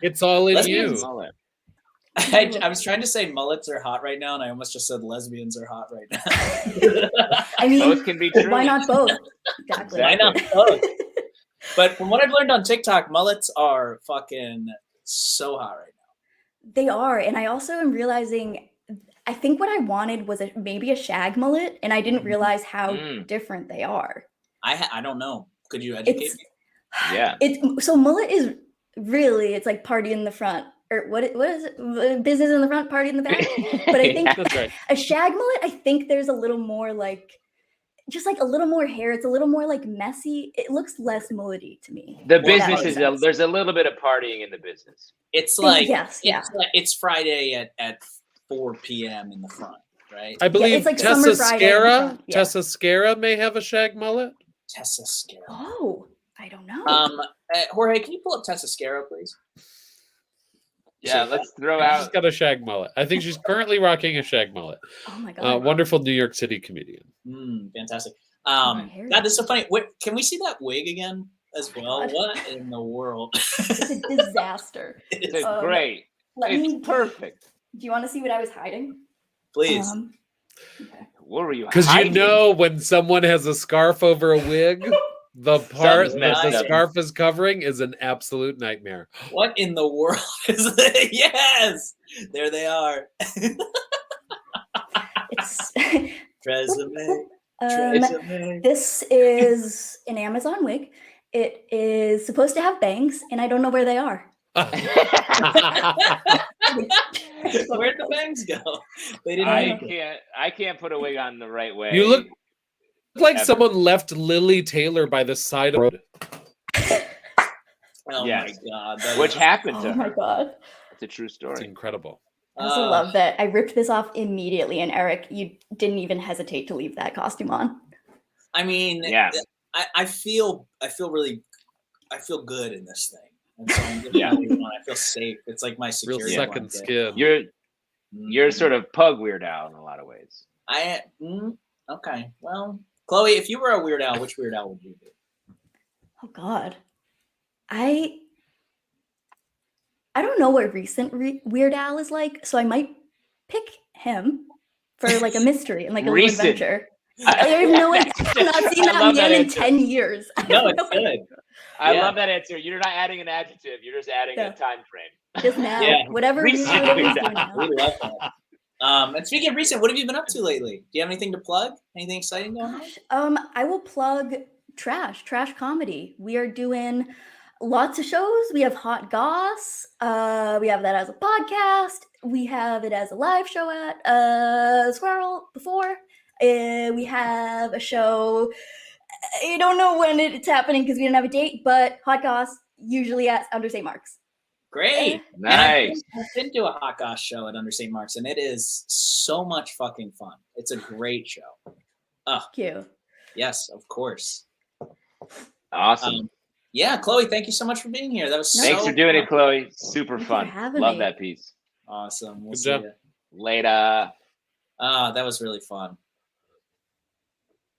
S3: It's all in
S2: Lesbians.
S3: you.
S2: I was trying to say mullets are hot right now, and I almost just said lesbians are hot right now.
S6: I mean,
S1: Both can be true.
S6: why not both? Exactly.
S2: Why not both? But from what I've learned on TikTok, mullets are fucking so hot right now.
S6: They are, and I also am realizing. I think what I wanted was maybe a shag mullet, and I didn't realize how different they are.
S2: I don't know. Could you educate me?
S1: Yeah.
S6: So mullet is really, it's like party in the front. Or what is it? Business in the front, party in the back. But I think
S3: That's right.
S6: a shag mullet, I think there's a little more like, just like a little more hair. It's a little more like messy. It looks less mullety to me.
S1: The
S6: if that
S1: business
S6: makes
S1: is
S6: sense.
S1: there's a little bit of partying in the business.
S2: It's like
S6: Yes, yeah.
S2: it's Friday at 4 p.m. in the front, right?
S3: I believe
S6: it's like
S3: Tessa
S6: Summer Friday in the
S3: Scara.
S6: front, yeah.
S3: Tessa Scara may have a shag mullet.
S2: Tessa Scara.
S6: Oh, I don't know.
S2: Jorge, can you pull up Tessa Scara, please?
S1: Yeah, let's throw
S3: She's
S1: out.
S3: got a shag mullet. I think she's currently rocking a shag mullet.
S6: Oh my god.
S3: Wonderful New York City comedian.
S2: Fantastic.
S6: hair
S2: That is so funny. Wait, can we see that wig again as
S6: Oh my
S2: well?
S6: God.
S2: What in the world?
S6: It's a disaster.
S1: It's great. It's perfect.
S6: Do you want to see what I was hiding?
S2: Please.
S6: Okay.
S1: What were you?
S3: Because you
S1: hiding?
S3: know when someone has a scarf over a wig, the part
S1: Something's
S3: that
S1: messed
S3: the
S1: up.
S3: scarf is covering is an absolute nightmare.
S2: What in the world is that? Yes, there they are.
S6: It's
S2: Resume.
S6: this is an Amazon wig. It is supposed to have bangs, and I don't know where they are.
S2: Where'd the bangs go? They didn't.
S1: I can't put a wig on the right way.
S3: You look like
S1: Ever.
S3: someone left Lily Taylor by the side of the road.
S2: Oh
S1: Yes.
S2: my god!
S1: Which happened to
S6: Oh my
S1: her.
S6: god.
S1: It's a true
S3: It's
S1: story.
S3: incredible.
S6: I also love that I ripped this off immediately, and Eric, you didn't even hesitate to leave that costume on.
S2: I mean,
S1: Yeah.
S2: I feel good in this thing. And so I'm giving everyone, I feel safe. It's like my
S3: Real
S2: security.
S3: second
S2: blanket.
S3: skin.
S1: You're sort of Pug Weird Al in a lot of ways.
S2: Okay. Well, Chloe, if you were a Weird Al, which Weird Al would you be?
S6: Oh god. I don't know what recent Weird Al is like, so I might pick him for like a mystery and like a little
S1: Recent.
S6: adventure. I have no idea. I've not seen
S1: I
S6: that
S1: love
S6: man
S1: that
S6: in
S1: answer.
S6: 10 years.
S2: No, it's good.
S1: I
S2: Yeah.
S1: love that answer. You're not adding an adjective. You're just adding
S6: Yeah.
S1: a time frame.
S6: Just now.
S2: Yeah.
S6: Whatever
S1: Recent
S6: whatever he's
S1: Weird
S6: doing
S1: Al.
S6: now.
S2: We love that. And speaking of recent, what have you been up to lately? Do you have anything to plug? Anything exciting going on?
S6: Gosh, I will plug Trash Comedy. We are doing lots of shows. We have Hot Goss. We have that as a podcast. We have it as a live show at Squirrel before. We have a show. I don't know when it's happening because we don't have a date, but Hot Goss usually at Under St. Mark's.
S2: Great.
S1: Nice.
S2: And I've been to a Hot Goss show at Under St. Mark's, and it is so much fucking fun. It's a great show.
S6: Thank you.
S2: Yes, of course.
S1: Awesome.
S2: Yeah, Chloe, thank you so much for being here. That was
S1: Thanks
S2: so
S1: for doing
S2: fun.
S1: it, Chloe. Super
S6: Thank you
S1: fun.
S6: for having
S1: Love
S6: me.
S1: that piece.
S2: Awesome. We'll
S3: Good
S2: see
S3: job.
S2: you.
S1: Later.
S2: That was really fun.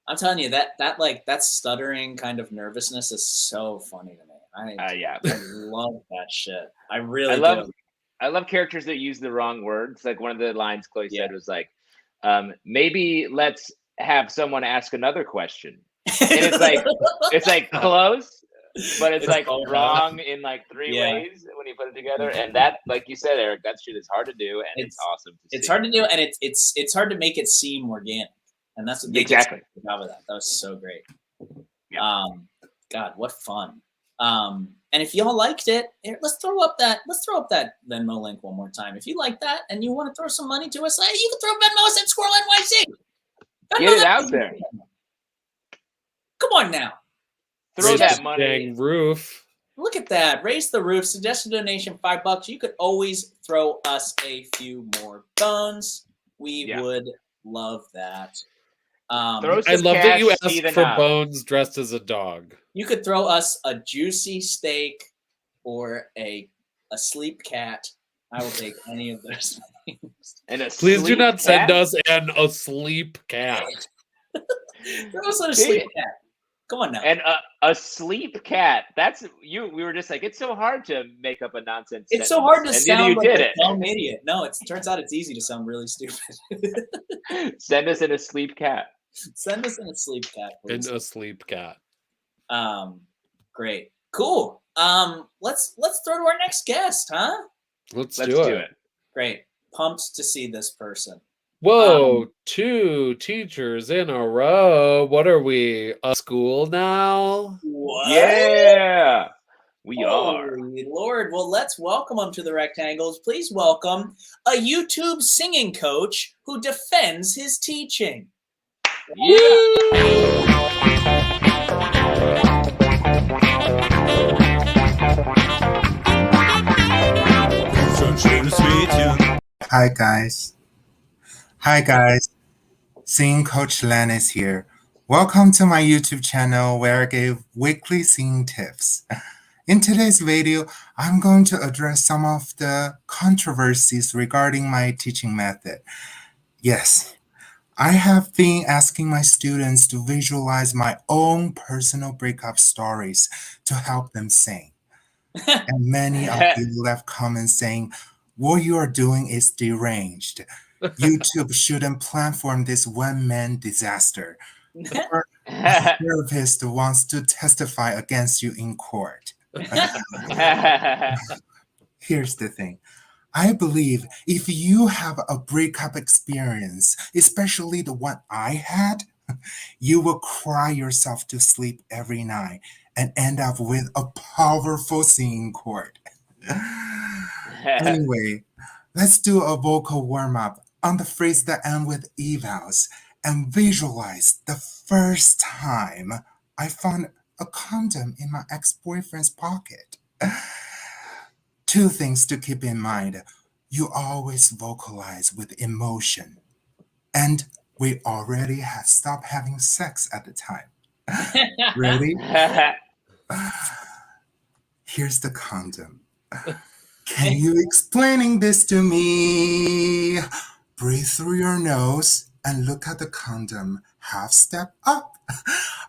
S2: I'm telling you that stuttering kind of nervousness is so funny to me.
S1: Yeah.
S2: I love that shit. I really do.
S1: I love characters that use the wrong words. Like one of the lines Chloe said was like, maybe let's have someone ask another question. And it's like close, but it's like
S2: all
S1: wrong in like three ways when you put it together. And that, like you said, Eric, that shit is hard to do, and it's awesome to see.
S2: It's hard to do, and it's hard to make it seem organic, and that's what they
S1: Exactly.
S2: did a good job of that. That was so great.
S1: Yeah.
S2: God, what fun. And if y'all liked it, let's throw up that Venmo link one more time. If you like that and you want to throw some money to us, you can throw Venmo us at Squirrel NYC.
S1: Get it out there.
S2: Come on now.
S1: Throw
S3: Raise
S1: that
S3: the
S1: money.
S3: dang roof.
S2: Look at that. Raise the roof. Suggest a donation, $5. You could always throw us a few more bones. We would love that.
S1: Throw
S3: I
S1: some
S3: love that you
S1: cash,
S3: asked
S1: even
S3: for
S1: up.
S3: Bones dressed as a dog.
S2: You could throw us a juicy steak or a sleep cat. I will take any of those things.
S1: And a
S3: Please do
S1: sleep
S3: not send
S1: cat?
S3: us an asleep cat.
S2: Throw us a sleep cat. Come on now.
S1: And a sleep cat. That's you. We were just like, it's so hard to make up a nonsense.
S2: It's so hard to
S1: sentence.
S2: sound
S1: And
S2: like
S1: you did
S2: a
S1: it.
S2: dumb idiot. No, it turns out it's easy to sound really stupid.
S1: Send us in a sleep cat.
S2: Send us in a sleep cat,
S3: An
S2: please.
S3: asleep cat.
S2: Great. Cool. Let's throw to our next guest, huh?
S3: Let's
S1: Let's
S3: do
S1: do
S3: it.
S1: it.
S2: Great. Pumped to see this person.
S3: Whoa, 2 teachers in a row. What are we, a school now?
S2: What?
S1: Yeah, we are.
S2: Holy Lord. Well, let's welcome them to the Rectangles. Please welcome a YouTube singing coach who defends his teaching.
S7: Hi guys, Singing Coach Len is here. Welcome to my YouTube channel where I give weekly singing tips. In today's video, I'm going to address some of the controversies regarding my teaching method. Yes, I have been asking my students to visualize my own personal breakup stories to help them sing. And many of you left comments saying, what you are doing is deranged. YouTube shouldn't platform this one-man disaster. Or a therapist wants to testify against you in court. Here's the thing. I believe if you have a breakup experience, especially the one I had, you will cry yourself to sleep every night and end up with a powerful singing chord. Anyway, let's do a vocal warm-up on the phrase that end with evals and visualize the first time I found a condom in my ex-boyfriend's pocket. 2 things to keep in mind. You always vocalize with emotion. And we already had stopped having sex at the time. Ready? Here's the condom. Can you explaining this to me? Breathe through your nose and look at the condom. Half step up.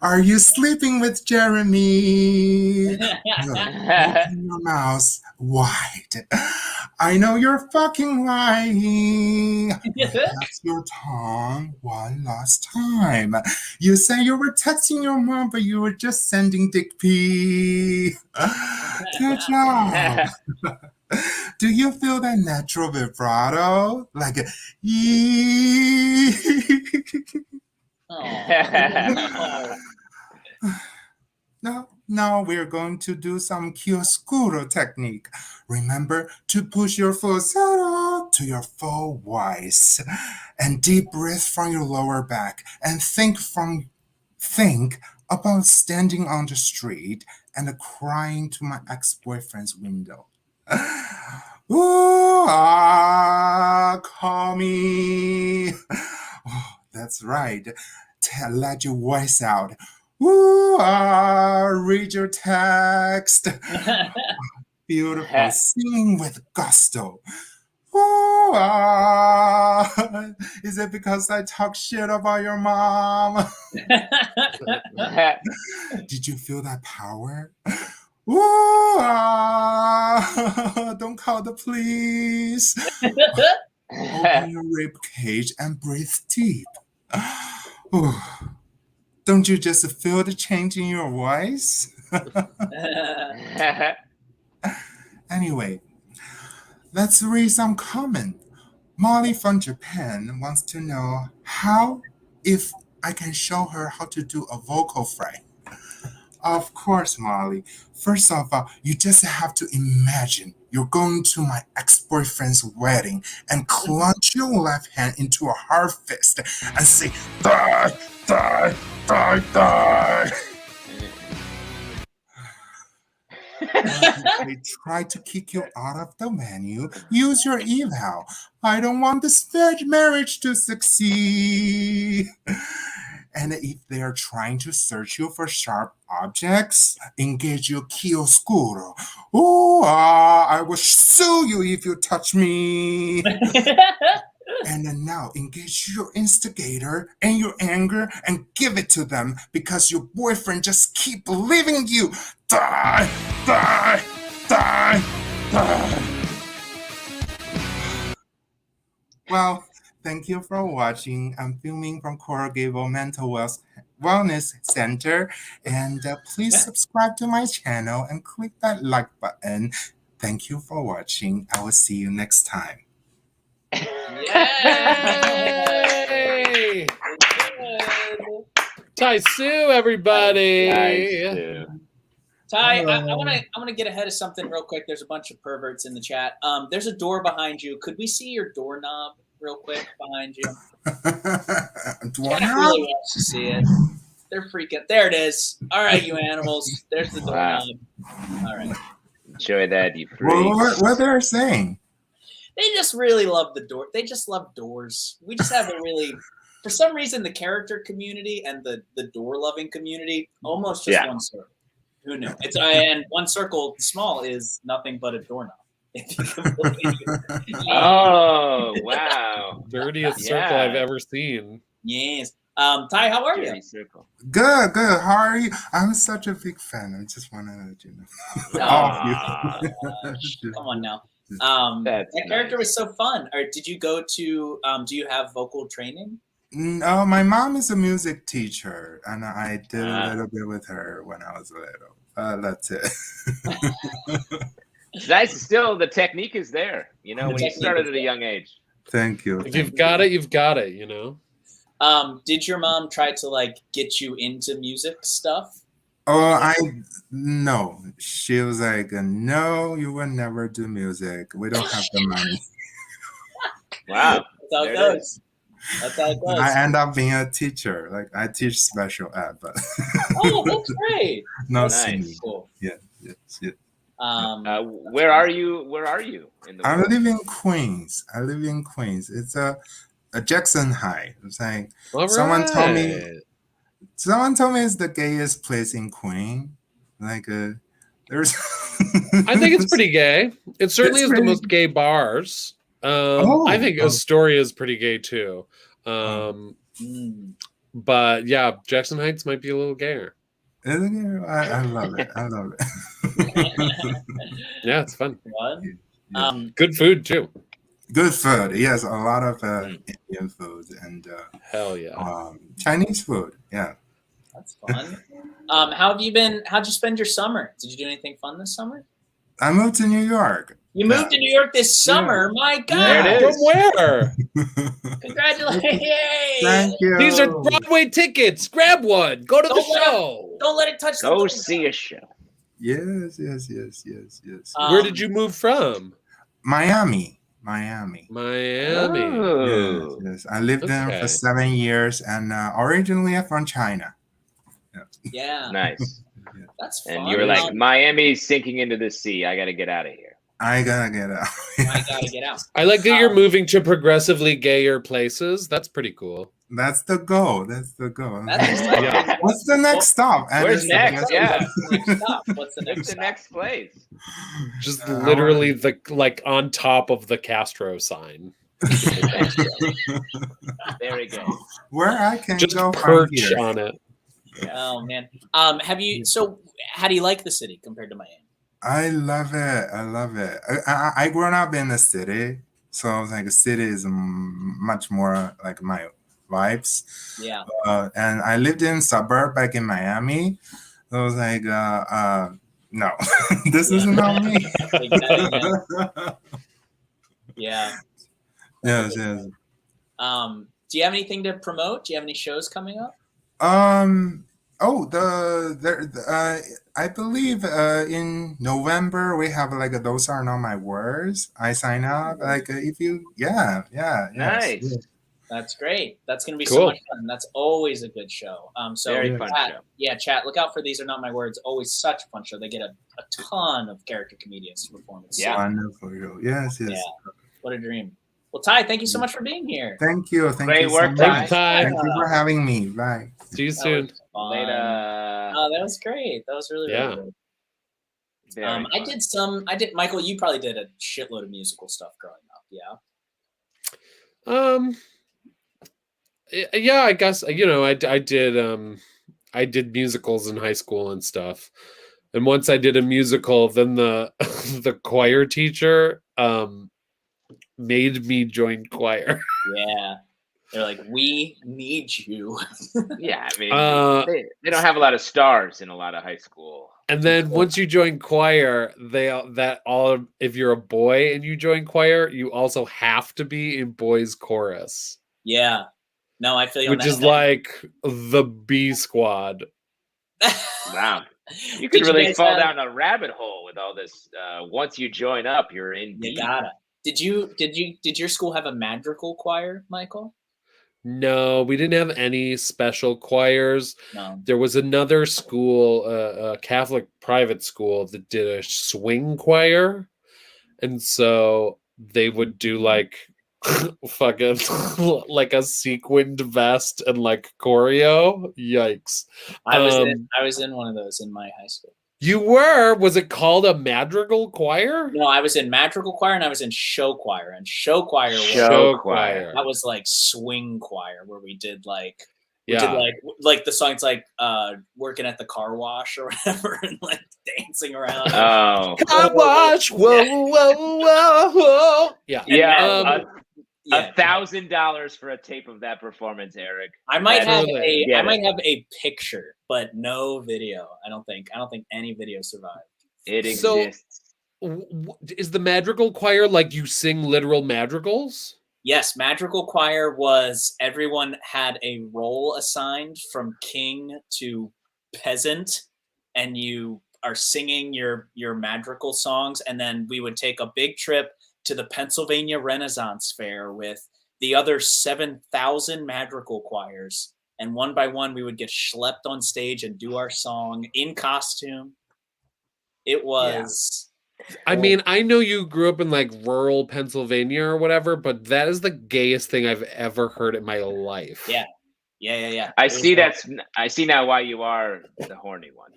S7: Are you sleeping with Jeremy? Open your mouth wide. I know you're fucking lying. That's your tongue one last time. You say you were texting your mom, but you were just sending dick pic. Good job. Do you feel that natural vibrato? Like a yee? No, now we're going to do some chiaroscuro technique. Remember to push your falsetto to your full voice and deep breath from your lower back and think about standing on the street and crying to my ex-boyfriend's window. Ooh, call me. Oh, that's right. Let your voice out. Ooh, read your text. Beautiful. Sing with gusto. Ooh, is it because I talk shit about your mom? Did you feel that power? Ooh, don't call the police. Open your rib cage and breathe deep. Ooh. Don't you just feel the change in your voice? Anyway, let's read some comment. Molly from Japan wants to know if I can show her how to do a vocal fry. Of course, Molly. First of all, you just have to imagine you're going to my ex-boyfriend's wedding and clench your left hand into a hard fist and say, die, die, die, die. They try to kick you out of the venue. Use your eval. I don't want this marriage to succeed. And if they are trying to search you for sharp objects, engage your chiaroscuro. Oh, I will sue you if you touch me. And then now engage your instigator and your anger and give it to them because your boyfriend just keep leaving you. Die, die, die, die. Well, thank you for watching. I'm filming from Coral Gable Mental Wellness Center. And please subscribe to my channel and click that like button. Thank you for watching. I will see you next time.
S2: Yeah.
S3: Ty Sue, everybody.
S1: Nice.
S2: Ty, I want to get ahead of something real quick. There's a bunch of perverts in the chat. There's a door behind you. Could we see your doorknob real quick behind you? Chat really wants to see it. They're freaking. There it is. All right, you animals. There's the doorknob. All right.
S1: Enjoy that, you freaks.
S7: What they're saying?
S2: They just really love the door. They just love doors. We just have a really, for some reason, the character community and the door loving community almost just one circle. Who knew? It's and one circle small is nothing but a doorknob.
S1: Oh wow!
S3: Dirtiest circle I've ever seen.
S2: Yes. Ty, how are you?
S1: Circle.
S7: Good. How are you? I'm such a big fan. I just want to let you know.
S2: Come on now. That character was so fun. Or did you go to? Do you have vocal training?
S7: No, my mom is a music teacher, and I did a little bit with her when I was little. That's it.
S1: Nice. Still, the technique is there. You know, when you started at a young age.
S7: Thank you.
S3: If you've got it, you've got it. You know.
S2: Did your mom try to like get you into music stuff?
S7: Oh, no. She was like, no, you will never do music. We don't have the money.
S1: Wow.
S2: That's how it goes. That's how it goes.
S7: I end up being a teacher. Like I teach special ed, but
S2: oh, that's great.
S7: Not
S1: nice.
S7: singing.
S2: Cool.
S7: Yeah.
S1: Where are you? Where are you?
S7: I live in Queens. It's a Jackson High. It's like someone told me it's the gayest place in Queens. Like there's
S3: I think it's pretty gay. It certainly is the most gay bars. I think Astoria is pretty gay too. But yeah, Jackson Heights might be a little gayer.
S7: I love it.
S3: Yeah, it's fun.
S2: Fun.
S3: Good food too.
S7: Good food. Yes, a lot of Indian food and
S3: hell yeah.
S7: Chinese food. Yeah.
S2: That's fun. How'd you spend your summer? Did you do anything fun this summer?
S7: I moved to New York.
S2: You moved to New York this summer? Yeah. My God.
S1: There it is.
S3: From where?
S2: Congratulations.
S7: Thank you.
S3: These are Broadway tickets. Grab one. Go to the show.
S2: Don't let it touch the
S1: Go see a show.
S7: Yes.
S3: Where did you move from?
S7: Miami.
S1: Oh.
S7: Yes. I lived there for 7 years, and originally I'm from China.
S2: Yeah.
S1: Nice.
S2: That's fun.
S1: And you were like, Miami's sinking into the sea. I got to get out of here.
S7: I gotta get out.
S2: I gotta get out.
S3: I like that you're moving to progressively gayer places. That's pretty cool.
S7: That's the goal.
S2: That's
S7: What's the next stop?
S1: Where's next? Yeah.
S2: What's the
S1: next place?
S3: Just literally on top of the Castro sign.
S1: There we go.
S7: Where I can
S3: just
S7: go
S3: perch on it.
S2: Oh man. How do you like the city compared to Miami?
S7: I love it. I grew up in the city, so I was like, the city is much more like my vibes.
S2: Yeah.
S7: And I lived in suburb back in Miami. So I was like, no, this is not me.
S2: Yeah.
S7: Yes.
S2: Do you have anything to promote? Do you have any shows coming up?
S7: I believe in November we have like Those Are Not My Words. I sign up if you
S1: Nice.
S7: Yes.
S2: That's great. That's gonna be so much fun. That's always a good show.
S1: Very fun show.
S2: Yeah, chat. Look out for These Are Not My Words. Always such a fun show. They get a ton of character comedians to perform. It's
S7: Wonderful. Yes.
S2: Yeah. What a dream. Well, Ty, thank you so much for being here.
S7: Thank you.
S1: Great work,
S7: so
S1: Ty.
S7: Thank you for having me. Bye.
S3: See you soon.
S1: Later.
S2: Oh, that was great. That was really good. I did Michael, you probably did a shitload of musical stuff growing up, yeah?
S3: Yeah, I guess I did musicals in high school and stuff. And once I did a musical, then the the choir teacher made me join choir.
S2: Yeah. They're like, we need you.
S1: Yeah, I mean, they don't have a lot of stars in a lot of high school.
S3: And then once you join choir, if you're a boy and you join choir, you also have to be in boys chorus.
S2: Yeah. No, I feel you.
S3: Which is like the B squad.
S1: Wow. You could really fall down a rabbit hole with all this. Once you join up, you're in deep.
S2: You gotta. Did your school have a madrigal choir, Michael?
S3: No, we didn't have any special choirs.
S2: No.
S3: There was another school, a Catholic private school, that did a swing choir. And so they would do like fucking like a sequined vest and like choreo. Yikes.
S2: I was in one of those in my high school.
S3: You were? Was it called a madrigal choir?
S2: No, I was in madrigal choir and I was in show choir. And show choir that was like swing choir where we did like did like the songs like working at the car wash or whatever and like dancing around.
S1: Oh,
S3: car wash! Whoa, whoa, whoa! Yeah,
S1: yeah. $1,000 for a tape of that performance, Eric.
S2: I might have a picture, but no video. I don't think any video survived.
S1: It exists.
S3: Is the madrigal choir like you sing literal madrigals?
S2: Yes, madrigal choir was everyone had a role assigned from king to peasant, and you are singing your madrigal songs, and then we would take a big trip to the Pennsylvania Renaissance Fair with the other 7,000 madrigal choirs. And one by one, we would get schlepped on stage and do our song in costume. It was...
S3: I mean, I know you grew up in like rural Pennsylvania or whatever, but that is the gayest thing I've ever heard in my life.
S2: Yeah.
S1: I see now why you are the horny one.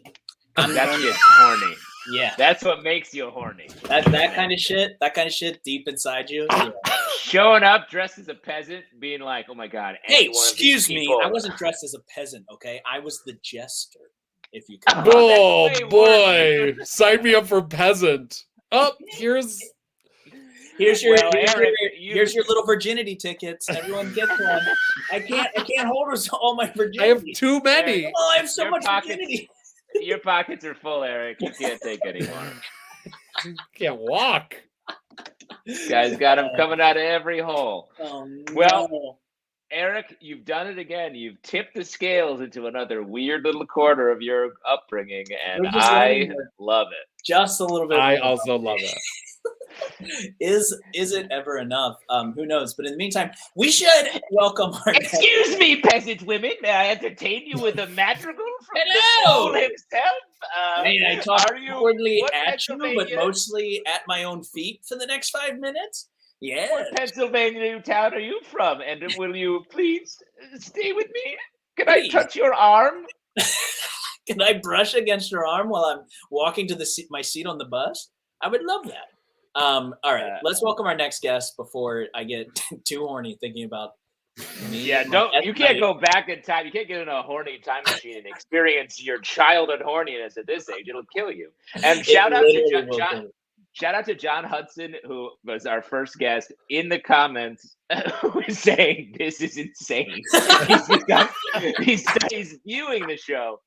S1: That's just horny.
S2: Yeah,
S1: that's what makes you horny.
S2: That kind of shit deep inside you. Yeah.
S1: Showing up dressed as a peasant, being like, "Oh my god!"
S2: Hey, excuse me, I wasn't dressed as a peasant. Okay, I was the jester. If you can.
S3: Oh boy, sign me up for peasant. Oh, here's
S2: your little virginity tickets. Everyone gets one. I can't hold all my virginity.
S3: I have too many.
S2: Eric, I have so much virginity.
S1: Your pockets are full, Eric. You can't take anymore.
S3: You can't walk.
S1: This guy's got them coming out of every hole.
S2: Oh, no.
S1: Well, Eric, you've done it again. You've tipped the scales into another weird little quarter of your upbringing, and I love it.
S2: Just a little bit.
S3: I also love it.
S2: Is it ever enough? Who knows? But in the meantime, we should welcome our
S1: Excuse me, peasant women. May I entertain you with a madrigal from the soul himself?
S2: I talk awkwardly at you, but mostly at my own feet for the next 5 minutes? Yeah.
S1: What Pennsylvania town are you from? And will you please stay with me? Can I touch your arm?
S2: Can I brush against your arm while I'm walking to my seat on the bus? I would love that. All right, let's welcome our next guest before I get too horny thinking about me.
S1: Yeah, you can't go back in time. You can't get in a horny time machine and experience your childhood horniness at this age. It'll kill you. And shout out to John Hudson, who was our first guest, in the comments, who was saying this is insane. He's viewing the show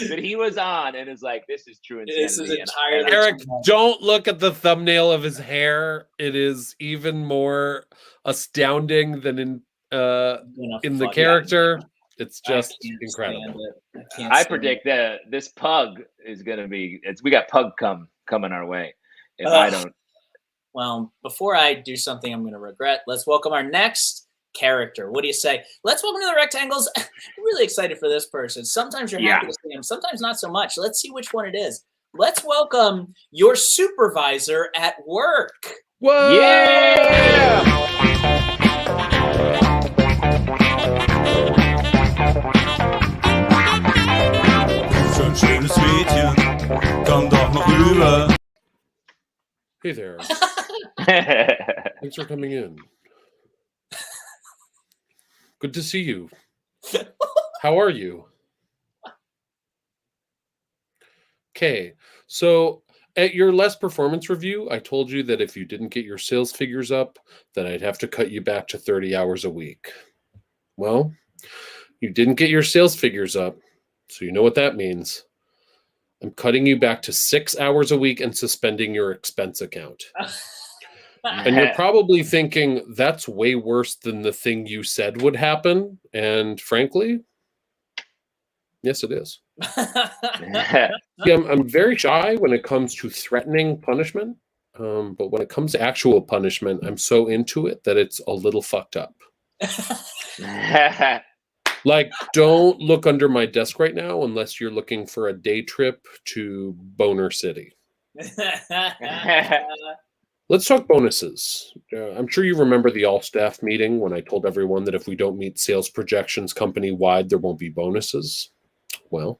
S1: that he was on and is like, this is true insanity.
S2: This is entirely
S3: Eric, don't look at the thumbnail of his hair. It is even more astounding than in the character. It's just incredible.
S1: I predict that this pug is going to be. We got pug coming our way. If I don't.
S2: Well, before I do something I'm going to regret, let's welcome our next character. What do you say? Let's welcome to the Rectangles. I'm really excited for this person. Sometimes you're happy to see him, sometimes not so much. Let's see which one it is. Let's welcome your supervisor at work.
S3: Whoa!
S1: Yeah!
S3: Hey there. Thanks for coming in. Good to see you. How are you? Okay, so at your last performance review, I told you that if you didn't get your sales figures up, then I'd have to cut you back to 30 hours a week. Well, you didn't get your sales figures up, so you know what that means. I'm cutting you back to 6 hours a week and suspending your expense account. And you're probably thinking, that's way worse than the thing you said would happen. And frankly, yes, it is. Yeah, I'm very shy when it comes to threatening punishment. But when it comes to actual punishment, I'm so into it that it's a little fucked up. Like, don't look under my desk right now unless you're looking for a day trip to Boner City. Let's talk bonuses. I'm sure you remember the all-staff meeting when I told everyone that if we don't meet sales projections company-wide, there won't be bonuses. Well,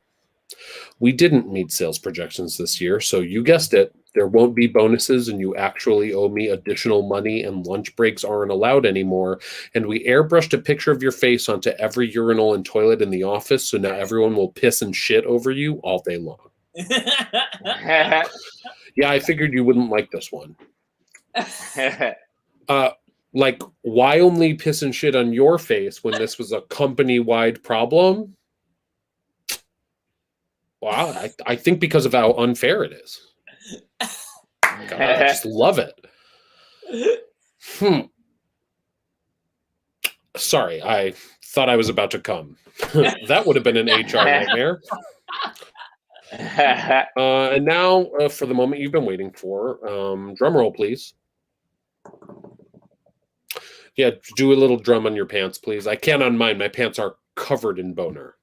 S3: we didn't meet sales projections this year, so you guessed it. There won't be bonuses, and you actually owe me additional money, and lunch breaks aren't allowed anymore. And we airbrushed a picture of your face onto every urinal and toilet in the office, so now everyone will piss and shit over you all day long. Yeah, I figured you wouldn't like this one. Like, why only piss and shit on your face when this was a company-wide problem? Wow, I think because of how unfair it is. God, I just love it. Sorry, I thought I was about to come. That would have been an HR nightmare. And now, for the moment you've been waiting for, drum roll, please. Yeah, do a little drum on your pants, please. I can't on mine. My pants are covered in boner.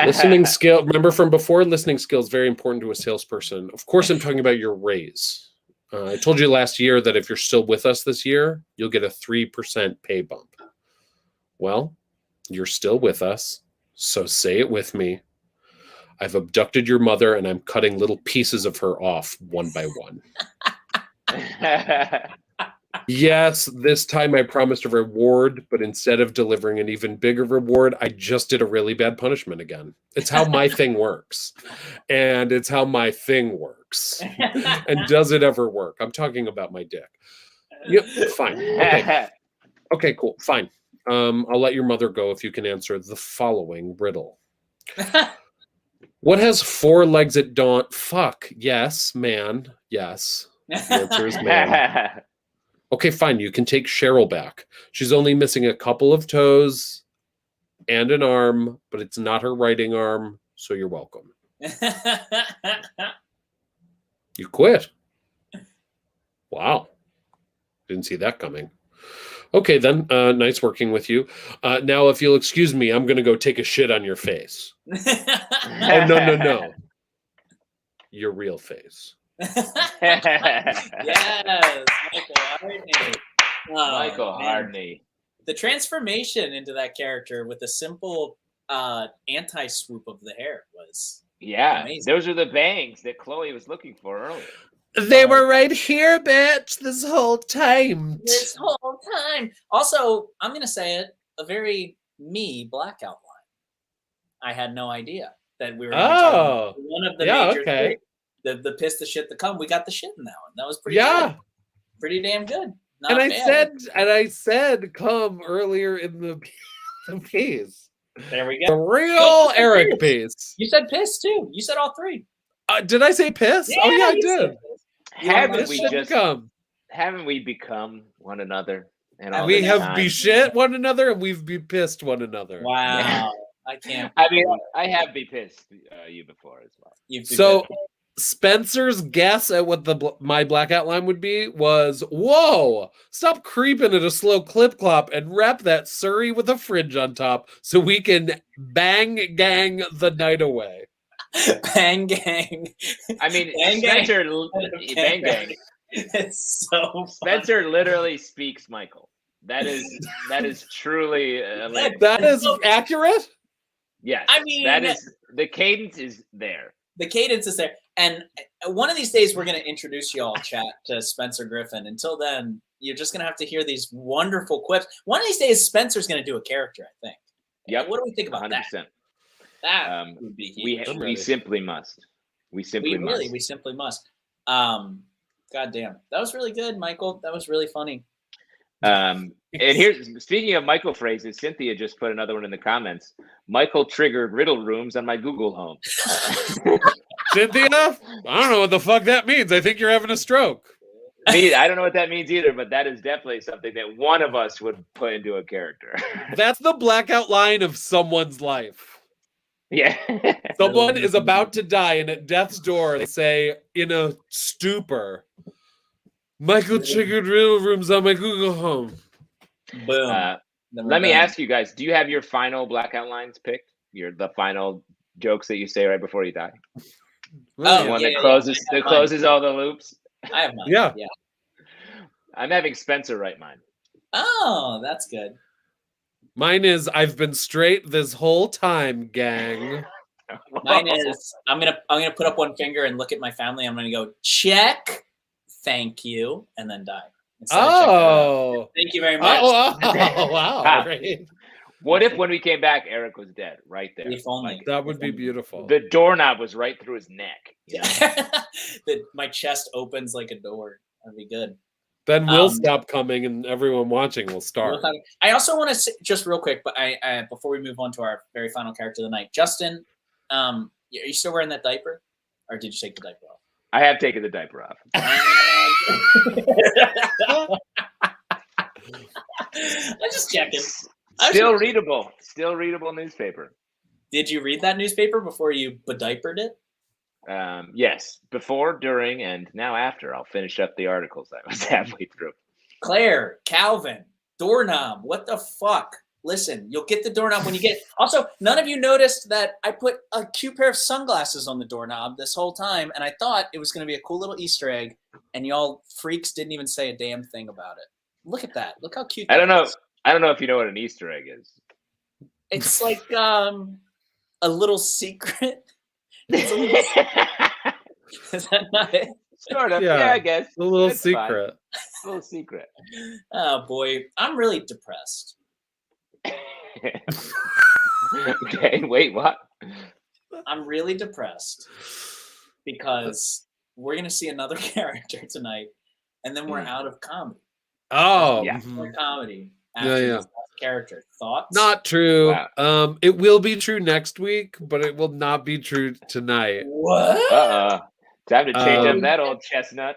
S3: Listening skill. Remember from before, listening skill is very important to a salesperson. Of course, I'm talking about your raise. I told you last year that if you're still with us this year, you'll get a 3% pay bump. Well, you're still with us, so say it with me. I've abducted your mother, and I'm cutting little pieces of her off one by one. Yes, this time I promised a reward, but instead of delivering an even bigger reward, I just did a really bad punishment again. It's how my thing works. And it's how my thing works. And does it ever work? I'm talking about my dick. Yep, fine. Okay, cool. Fine. I'll let your mother go if you can answer the following riddle. What has 4 legs at dawn? Fuck. Yes, man. Yes. The answer is man. Okay, fine. You can take Cheryl back. She's only missing a couple of toes and an arm, but it's not her writing arm, so you're welcome. You quit. Wow. Didn't see that coming. Okay, then. Nice working with you. Now, if you'll excuse me, I'm going to go take a shit on your face. Oh, no. Your real face.
S2: Yes, Michael Hartney.
S1: Michael Hartney.
S2: The transformation into that character with a simple anti-swoop of the hair was amazing.
S1: Those are the bangs that Chloe was looking for earlier.
S3: They were right here, bitch, this whole time.
S2: Also, I'm going to say it, a very me black outline. I had no idea that we were going to talk about one of the major things. The piss, the shit, the cum. We got the shit in that one. That was pretty good. Pretty damn good. Not bad.
S3: I said cum earlier in the piece.
S2: There we go.
S3: The real Eric piece.
S2: You said piss too. You said all 3.
S3: Did I say piss?
S2: Yeah,
S3: I did.
S1: Haven't we become one another? And
S3: we have be shit one another, and we've be pissed one another.
S2: Wow.
S1: Yeah.
S2: I can't.
S1: I mean, I have be pissed you before as well.
S3: So Spencer's guess at what my blackout line would be was, whoa, stop creeping at a slow clip clop and wrap that Surrey with a fridge on top so we can bang gang the night away.
S2: Bang gang.
S1: I mean,
S2: bang
S1: Spencer,
S2: bang gang. It's so fun.
S1: Spencer literally speaks Michael. That is truly
S3: that is accurate.
S1: Yes,
S2: I mean,
S1: that is the cadence is there.
S2: The cadence is there. And one of these days, we're going to introduce you all, chat, to Spencer Griffin. Until then, you're just going to have to hear these wonderful quips. One of these days, Spencer's going to do a character, I think.
S1: Yep.
S2: What do we think about
S1: 100%.
S2: that? That would be huge.
S1: We simply must. We simply
S2: must. God damn. That was really good, Michael. That was really funny.
S1: And here's, speaking of Michael phrases, Cynthia just put another one in the comments. Michael triggered riddle rooms on my Google Home.
S3: Cynthia, I don't know what the fuck that means. I think you're having a stroke.
S1: I don't know what that means either, but that is definitely something that one of us would put into a character.
S3: That's the blackout line of someone's life.
S1: Yeah.
S3: Someone is about to die, and at death's door, they say in a stupor, Michael triggered real rooms on my Google Home.
S2: Boom.
S1: Let me ask you guys, do you have your final blackout lines picked? The final jokes that you say right before you die?
S2: Oh,
S1: the one that closes all the loops?
S2: I have mine.
S3: Yeah.
S1: I'm having Spencer write mine.
S2: Oh, that's good.
S3: Mine is, I've been straight this whole time, gang.
S2: Mine is, I'm gonna put up one finger and look at my family. I'm gonna go, check, thank you, and then die. Thank you very much.
S3: Oh, wow. Great.
S1: What if when we came back, Eric was dead right there?
S2: If only.
S3: That would be beautiful.
S1: The doorknob was right through his neck. You know?
S2: My chest opens like a door. That'd be good.
S3: Then we'll stop coming, and everyone watching will start.
S2: I also want to say, just real quick, but I before we move on to our very final character of the night, Justin, are you still wearing that diaper, or did you take the diaper off?
S1: I have taken the diaper off.
S2: I'm just checking.
S1: Still readable newspaper.
S2: Did you read that newspaper before you bediapered it?
S1: Yes, before, during, and now after. I'll finish up the articles I was halfway through.
S2: Claire, Calvin, doorknob, what the fuck? Listen, you'll get the doorknob when you get. Also, none of you noticed that I put a cute pair of sunglasses on the doorknob this whole time, and I thought it was going to be a cool little Easter egg, and y'all freaks didn't even say a damn thing about it. Look at that. Look how cute that is.
S1: I don't know if you know what an Easter egg is.
S2: It's like a little secret. Is that not it?
S1: Sort of. Yeah, I guess.
S3: A little secret.
S1: A little secret.
S2: Oh, boy. I'm really depressed.
S1: Okay, wait, what?
S2: I'm really depressed because we're going to see another character tonight, and then we're out of comedy.
S3: Oh.
S1: Yeah.
S2: More comedy after this character. Thoughts?
S3: Not true.
S1: Wow.
S3: It will be true next week, but it will not be true tonight.
S2: What?
S1: Time to change up that old chestnut.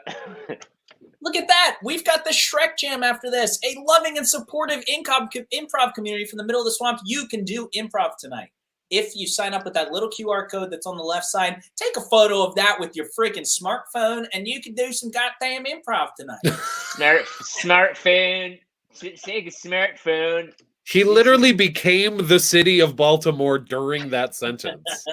S2: Look at that. We've got the Shrek Jam after this. A loving and supportive improv community from the middle of the swamp. You can do improv tonight. If you sign up with that little QR code that's on the left side, take a photo of that with your freaking smartphone, and you can do some goddamn improv tonight.
S1: Smartphone. Take a smartphone.
S3: He literally became the city of Baltimore during that sentence.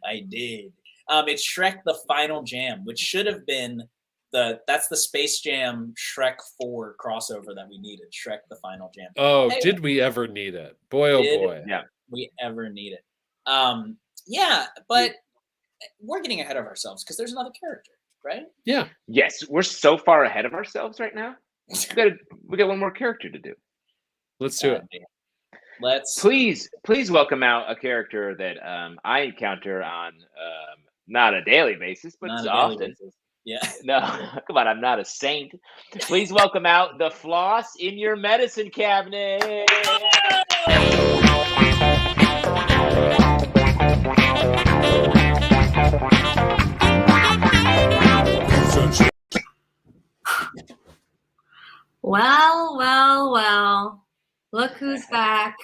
S2: I did. It's Shrek the Final Jam, which should have been that's the Space Jam Shrek 4 crossover that we needed. Shrek the Final Jam.
S3: Oh, hey, did we ever need it? Boy, oh boy.
S1: Yeah.
S2: We ever need it. Yeah, but we're getting ahead of ourselves because there's another character, right?
S3: Yeah.
S1: Yes, we're so far ahead of ourselves right now. We got one more character to do.
S3: Let's do it.
S1: Please welcome out a character that I encounter on not a daily basis, but often.
S2: Yeah.
S1: No, come on, I'm not a saint. Please welcome out the Floss in your medicine cabinet.
S8: Well. Look who's back.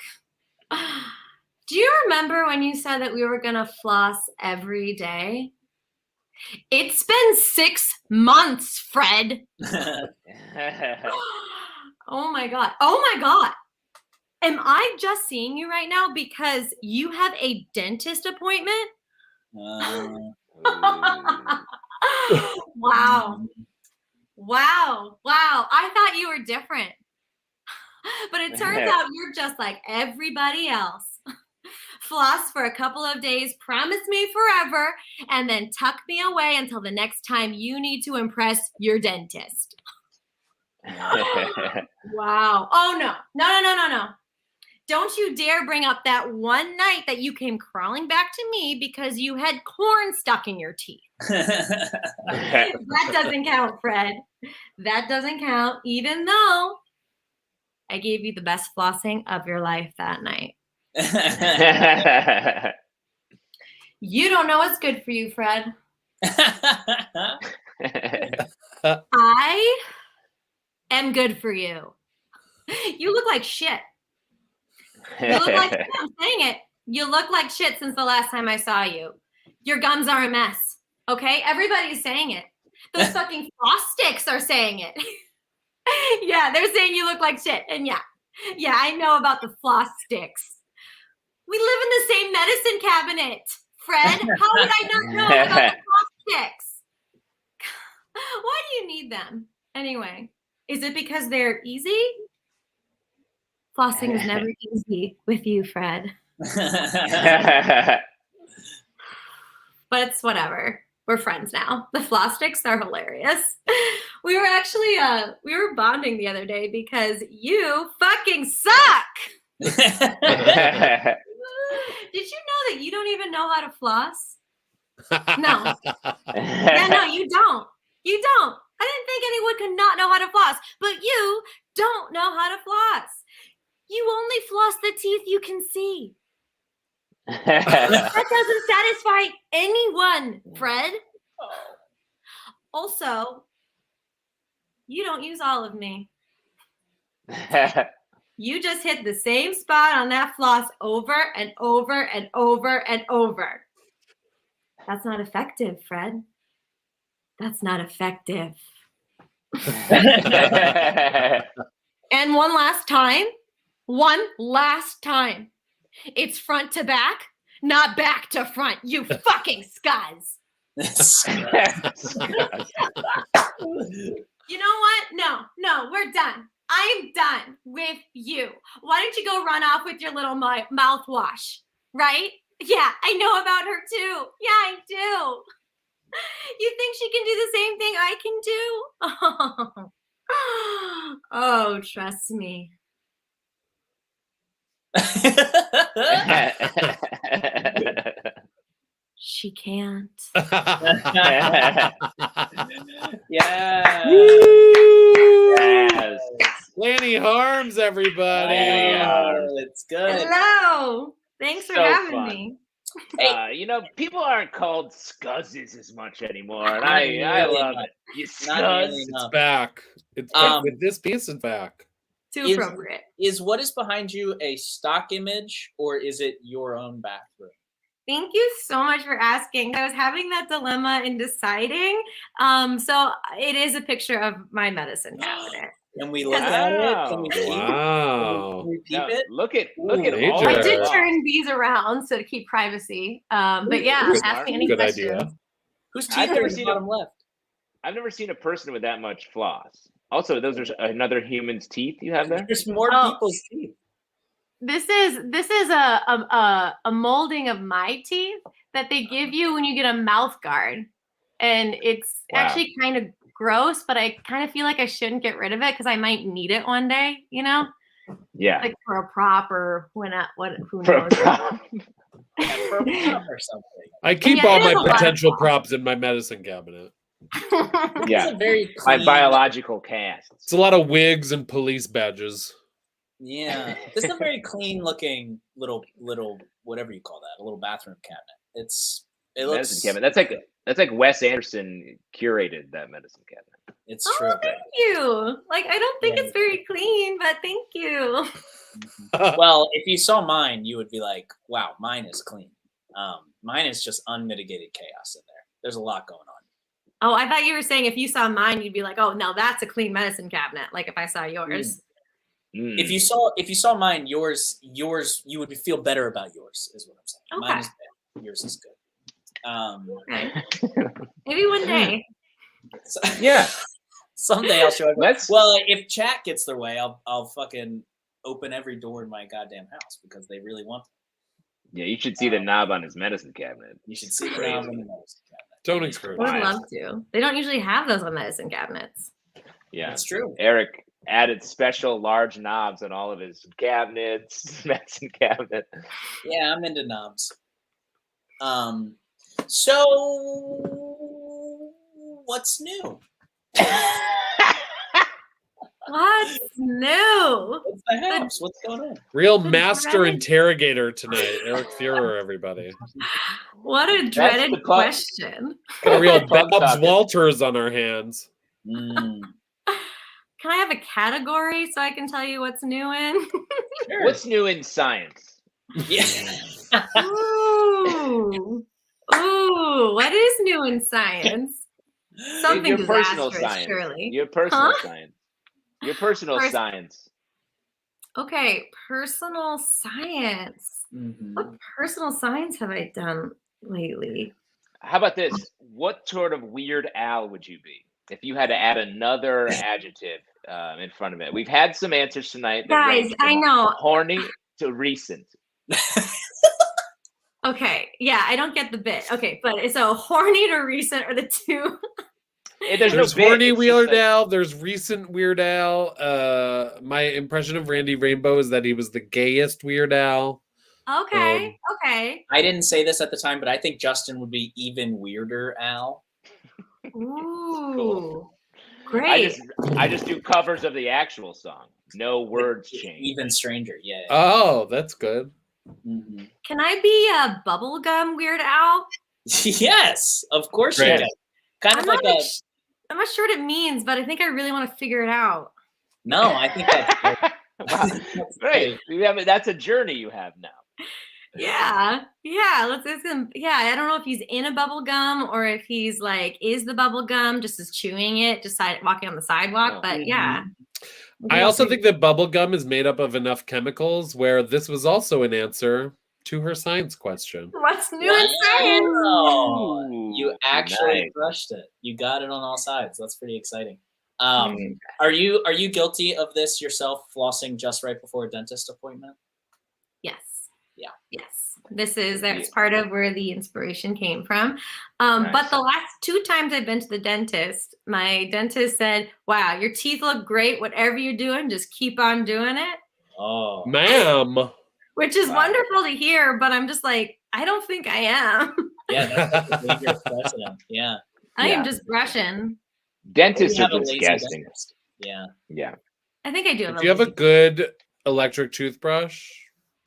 S8: Do you remember when you said that we were going to floss every day? It's been 6 months, Fred. Oh my God. Am I just seeing you right now because you have a dentist appointment? Wow. I thought you were different. But it turns out you're just like everybody else. Floss for a couple of days, promise me forever, and then tuck me away until the next time you need to impress your dentist. Wow. Oh, no. Don't you dare bring up that one night that you came crawling back to me because you had corn stuck in your teeth. That doesn't count, Fred. That doesn't count, even though I gave you the best flossing of your life that night. You don't know what's good for you, Fred. I am good for you. You look like shit. You look like I'm saying it. You look like shit since the last time I saw you. Your gums are a mess. Okay? Everybody's saying it. Those fucking floss sticks are saying it. Yeah, they're saying you look like shit. And yeah, I know about the floss sticks. We live in the same medicine cabinet, Fred. How would I not know about the floss sticks? Why do you need them? Anyway, is it because they're easy? Flossing is never easy with you, Fred. But it's whatever. We're friends now. The floss sticks are hilarious. We were actually we were bonding the other day because you fucking suck. Did you know that you don't even know how to floss? No. Yeah, no, you don't. You don't. I didn't think anyone could not know how to floss, but you don't know how to floss. You only floss the teeth you can see. That doesn't satisfy anyone, Fred. Also, you don't use all of me. You just hit the same spot on that floss over and over and over and over. That's not effective, Fred. That's not effective. And one last time. It's front to back, not back to front, you fucking scuzz. You know what? No, we're done. I'm done with you. Why don't you go run off with your little mouthwash, right? Yeah, I know about her too. Yeah, I do. You think she can do the same thing I can do? Oh, trust me. She can't.
S2: Yes.
S3: Lanny Harms, everybody.
S2: It's good.
S8: Hello. Thanks for having
S1: fun.
S8: me.
S1: You know, people aren't called scuzzes as much anymore, and I love it. You scuzz.
S3: It's back. It's back. With this piece, it's back.
S8: Too appropriate.
S2: Is what is behind you a stock image, or is it your own bathroom?
S8: Thank you so much for asking. I was having that dilemma in deciding. So it is a picture of my medicine cabinet.
S2: Can we look at it? Can we peep?
S3: Wow.
S2: Can we peep it?
S1: Look at
S3: major.
S1: all
S8: I
S1: of
S8: did
S1: it.
S8: turn these around so to keep privacy. But yeah, ask me any
S3: Good
S8: questions.
S3: idea.
S2: Whose
S1: I've
S2: teeth
S1: never
S2: are in the
S1: seen
S2: bottom left?
S1: I've never seen a person with that much floss. Also, those are another human's teeth you have there.
S2: There's more people's teeth.
S8: This is a molding of my teeth that they give you when you get a mouth guard, and it's actually kind of gross, but I kind of feel like I shouldn't get rid of it because I might need it one day. You know?
S1: Yeah.
S8: Like for a prop or who knows?
S1: For a prop.
S2: For a prop or something.
S3: I keep all my potential props in my medicine cabinet.
S1: Yeah.
S2: It's a very
S1: My
S2: clean,
S1: biological cast.
S3: It's a lot of wigs and police badges.
S2: Yeah, this is a very clean looking little whatever you call that, a little bathroom cabinet. It looks
S1: Medicine cabinet. That's like Wes Anderson curated that medicine cabinet.
S2: It's
S8: Oh,
S2: true.
S8: thank you. Like I don't think it's very clean, but thank you.
S2: Well, if you saw mine, you would be like, "Wow, mine is clean." Mine is just unmitigated chaos in there. There's a lot going on.
S8: Oh, I thought you were saying if you saw mine, you'd be like, "Oh, no, that's a clean medicine cabinet." Like if I saw yours.
S2: If you saw mine, yours, you would feel better about yours. Is what I'm saying.
S8: Okay.
S2: Mine is bad. Yours is good.
S8: Okay. Maybe one day.
S1: Yeah.
S2: Someday I'll show it.
S1: Let's-
S2: Well, if chat gets their way, I'll fucking open every door in my goddamn house because they really want to.
S1: Yeah, you should see the knob on his medicine cabinet.
S2: You should see the knob on the medicine cabinet.
S3: Don't encourage.
S8: I would love to. They don't usually have those on medicine cabinets.
S1: Yeah,
S2: That's true.
S1: Eric added special large knobs on all of his cabinets, medicine cabinet.
S2: Yeah, I'm into knobs. So what's new?
S8: What's new?
S2: What's the house? What's going on?
S3: Real
S8: The
S3: master
S8: dreaded-
S3: interrogator tonight, Eric Feurer, everybody.
S8: What a
S1: That's
S8: dreaded
S1: the pub-
S8: question.
S3: Got a real
S1: Pug
S3: Babs
S1: talking.
S3: Walters on our hands.
S2: Mm.
S8: Can I have a category so I can tell you what's new in?
S2: Sure.
S1: What's new in science?
S2: Yeah.
S8: Ooh. Ooh, what is new in science? Something
S1: Your personal
S8: disastrous,
S1: science.
S8: surely.
S1: Your personal
S8: Huh?
S1: science. Your personal science.
S8: Okay, personal science.
S2: Mhm.
S8: What personal science have I done lately?
S1: How about this? What sort of Weird Al would you be if you had to add another adjective in front of it? We've had some answers tonight. that
S8: Guys,
S1: range
S8: I
S1: from
S8: know.
S1: horny to recent.
S8: Okay, yeah, I don't get the bit. Okay, but so horny to recent are the two.
S1: There's no
S3: There's
S1: bit,
S3: horny
S1: it's just
S3: Weird
S1: like-
S3: Al. There's recent Weird Al. My impression of Randy Rainbow is that he was the gayest Weird Al.
S8: Okay, okay.
S2: I didn't say this at the time, but I think Justin would be even weirder, Al.
S8: Ooh, great.
S1: I just do covers of the actual song. No words change.
S2: Even stranger, yeah.
S3: Oh, that's good.
S2: Mhm.
S8: Can I be a bubblegum Weird Al?
S2: Yes, of course you
S3: Great.
S2: can. Kind of
S8: I'm
S2: like
S8: not,
S2: a
S8: I'm not sure what it means, but I think I really want to figure it out.
S2: no. I think that's good.
S1: Wow. Great. That's a journey you have now.
S8: Yeah, let's yeah, I don't know if he's in a bubble gum or if he's like is the bubble gum just as chewing it, just walking on the sidewalk.
S1: Oh.
S8: But yeah.
S3: I also think that bubble gum is made up of enough chemicals where this was also an answer to her science question.
S8: What's new in science?
S2: Wow.
S1: Ooh,
S2: You actually
S1: nice.
S2: crushed it. You got it on all sides. That's pretty exciting.
S8: Mm.
S2: Are you guilty of this yourself, flossing just right before a dentist appointment?
S8: Yes.
S2: Yeah.
S8: Yes. That's part of where the inspiration came from.
S1: Nice.
S8: But the last 2 times I've been to the dentist, my dentist said, "Wow, your teeth look great. Whatever you're doing, just keep on doing it."
S2: Oh,
S3: Ma'am.
S8: Which is
S1: Wow.
S8: wonderful to hear, but I'm just like, I don't think I am.
S2: yeah, that's a dangerous precedent. Yeah.
S8: I
S1: Yeah.
S8: am just brushing.
S1: Dentists
S2: You
S1: are
S2: have a lazy
S1: disgusting.
S2: dentist. Yeah.
S1: Yeah.
S8: I think I do have
S3: If you have a
S8: lazy-
S3: good electric toothbrush,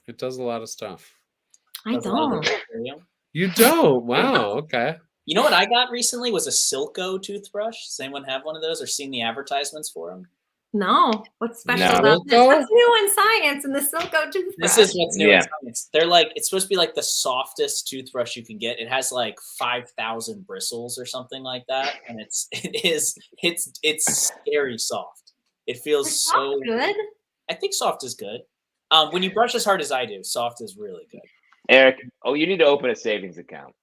S3: it does a lot of stuff.
S8: I
S2: That's a lot of
S8: don't.
S2: bacteria.
S3: You don't? Wow. Okay.
S2: You know what I got recently was a Silco toothbrush. Does anyone have one of those or seen the advertisements for them?
S8: No. What's special
S1: No.
S8: about this?
S3: Silco?
S8: What's new in science in the Silco toothbrush?
S2: This is what's new
S1: Yeah.
S2: in science. They're like, it's supposed to be like the softest toothbrush you can get. It has like 5,000 bristles or something like that, and it's scary soft. It feels
S8: Is
S2: so
S8: soft good.
S2: I think soft is good. When you brush as hard as I do, soft is really good.
S1: Eric, you need to open a savings account.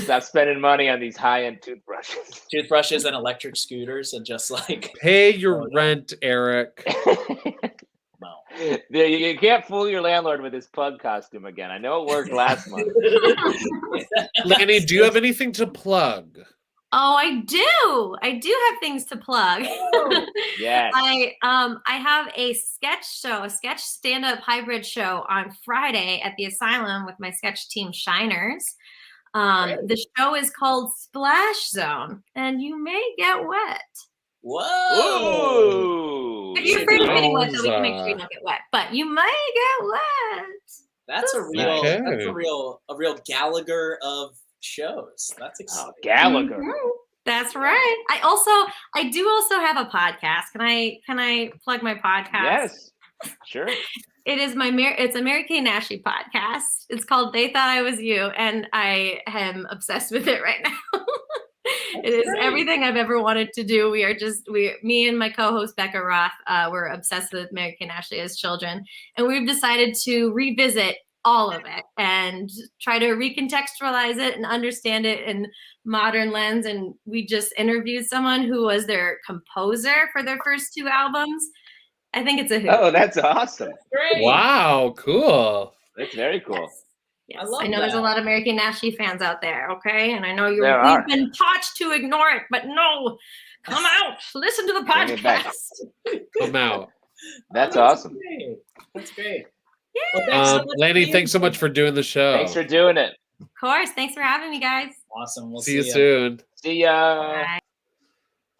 S1: Stop spending money on these high-end toothbrushes.
S2: Toothbrushes and electric scooters and just like
S3: Pay your
S2: Oh, no.
S3: rent, Eric.
S2: no.
S1: You can't fool your landlord with his pug costume again. I know it worked last month.
S3: Lanny, do you have anything to plug?
S8: Oh, I do. I do have things to plug.
S1: Yes.
S8: I have a sketch stand-up hybrid show on Friday at the Asylum with my sketch team Shiners. The show is called Splash Zone, and you may get wet.
S2: Whoa!
S1: Ooh.
S8: If you're afraid of getting wet,
S3: Sounds,
S8: though, we can make sure you don't get wet. But you might get wet.
S2: That's a real Gallagher of shows. That's exciting.
S1: Gallagher.
S8: Mhm. That's right. I do also have a podcast. Can I plug my podcast?
S1: Yes. Sure.
S8: It is it's a Mary Kay Ashley podcast. It's called They Thought I Was You, and I am obsessed with it right now. It is
S2: great.
S8: everything I've ever wanted to do. Me and my co-host Becca Roth, we're obsessed with Mary Kay Ashley as children, and we've decided to revisit all of it and try to recontextualize it and understand it in modern lens. And we just interviewed someone who was their composer for their first 2 albums. I think it's a hoot.
S1: Oh, that's awesome.
S2: Great.
S3: Wow, cool.
S1: That's very cool.
S8: Yes.
S2: I love
S8: know there's a
S2: that.
S8: lot of American Ashley fans out there, okay? And I know
S1: There are.
S8: we've been taught to ignore it, but no, come out, listen to the
S1: Bring it back.
S8: podcast.
S3: Come out.
S1: That's awesome.
S2: Great. That's great.
S8: Yeah.
S2: Well, thanks so much
S3: Lanny,
S2: for
S3: thanks so
S2: being
S3: much for doing the show.
S1: Thanks for doing it.
S8: Of course. Thanks for having me, guys.
S2: awesome. We'll
S3: See you
S2: ya.
S3: soon.
S1: See ya.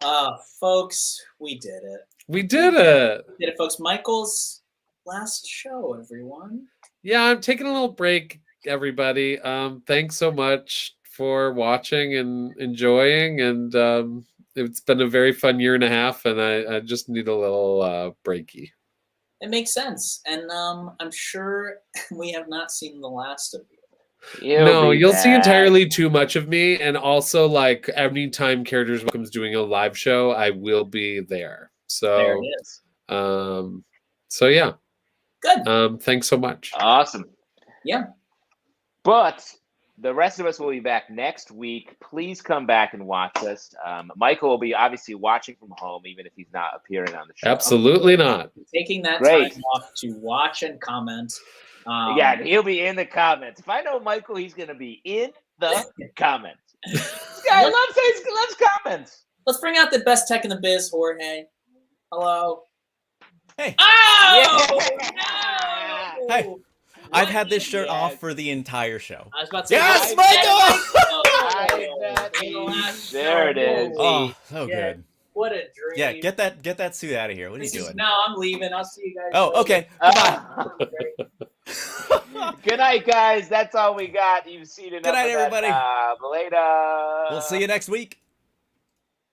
S8: Bye.
S2: Folks, we did it.
S3: We did it.
S2: Did it, folks. Michael's last show, everyone.
S3: Yeah, I'm taking a little break, everybody. Thanks so much for watching and enjoying, and it's been a very fun year and a half, and I just need a little breaky.
S2: It makes sense, and I'm sure we have not seen the last of you.
S3: You'll see entirely too much of me, and also like anytime Characters Welcome's doing a live show, I will be there. So
S2: there it is.
S3: So yeah.
S2: Good.
S3: Thanks so much.
S1: Awesome.
S2: Yeah.
S1: But the rest of us will be back next week. Please come back and watch us. Michael will be obviously watching from home, even if he's not appearing on the show.
S3: Absolutely not.
S2: Taking that time off to watch and comment.
S1: Yeah, he'll be in the comments. If I know Michael, he's going to be in the comments. This guy loves comments.
S2: Let's bring out the best tech in the biz, Jorge. Hello.
S9: Hey.
S2: Oh!
S1: Yeah.
S2: No!
S9: Hey. I've had this shirt off for the entire show.
S2: I was about to say,
S9: yes,
S2: Michael!
S1: There it is.
S9: Oh, so good.
S2: What a dream.
S9: Yeah, get that suit out of here. What are you doing?
S2: No, I'm leaving. I'll see you guys.
S9: Oh, okay.
S2: Goodbye.
S1: Good night, guys. That's all we got. You've seen enough.
S9: Good night, everybody.
S1: Later.
S9: We'll see you next week.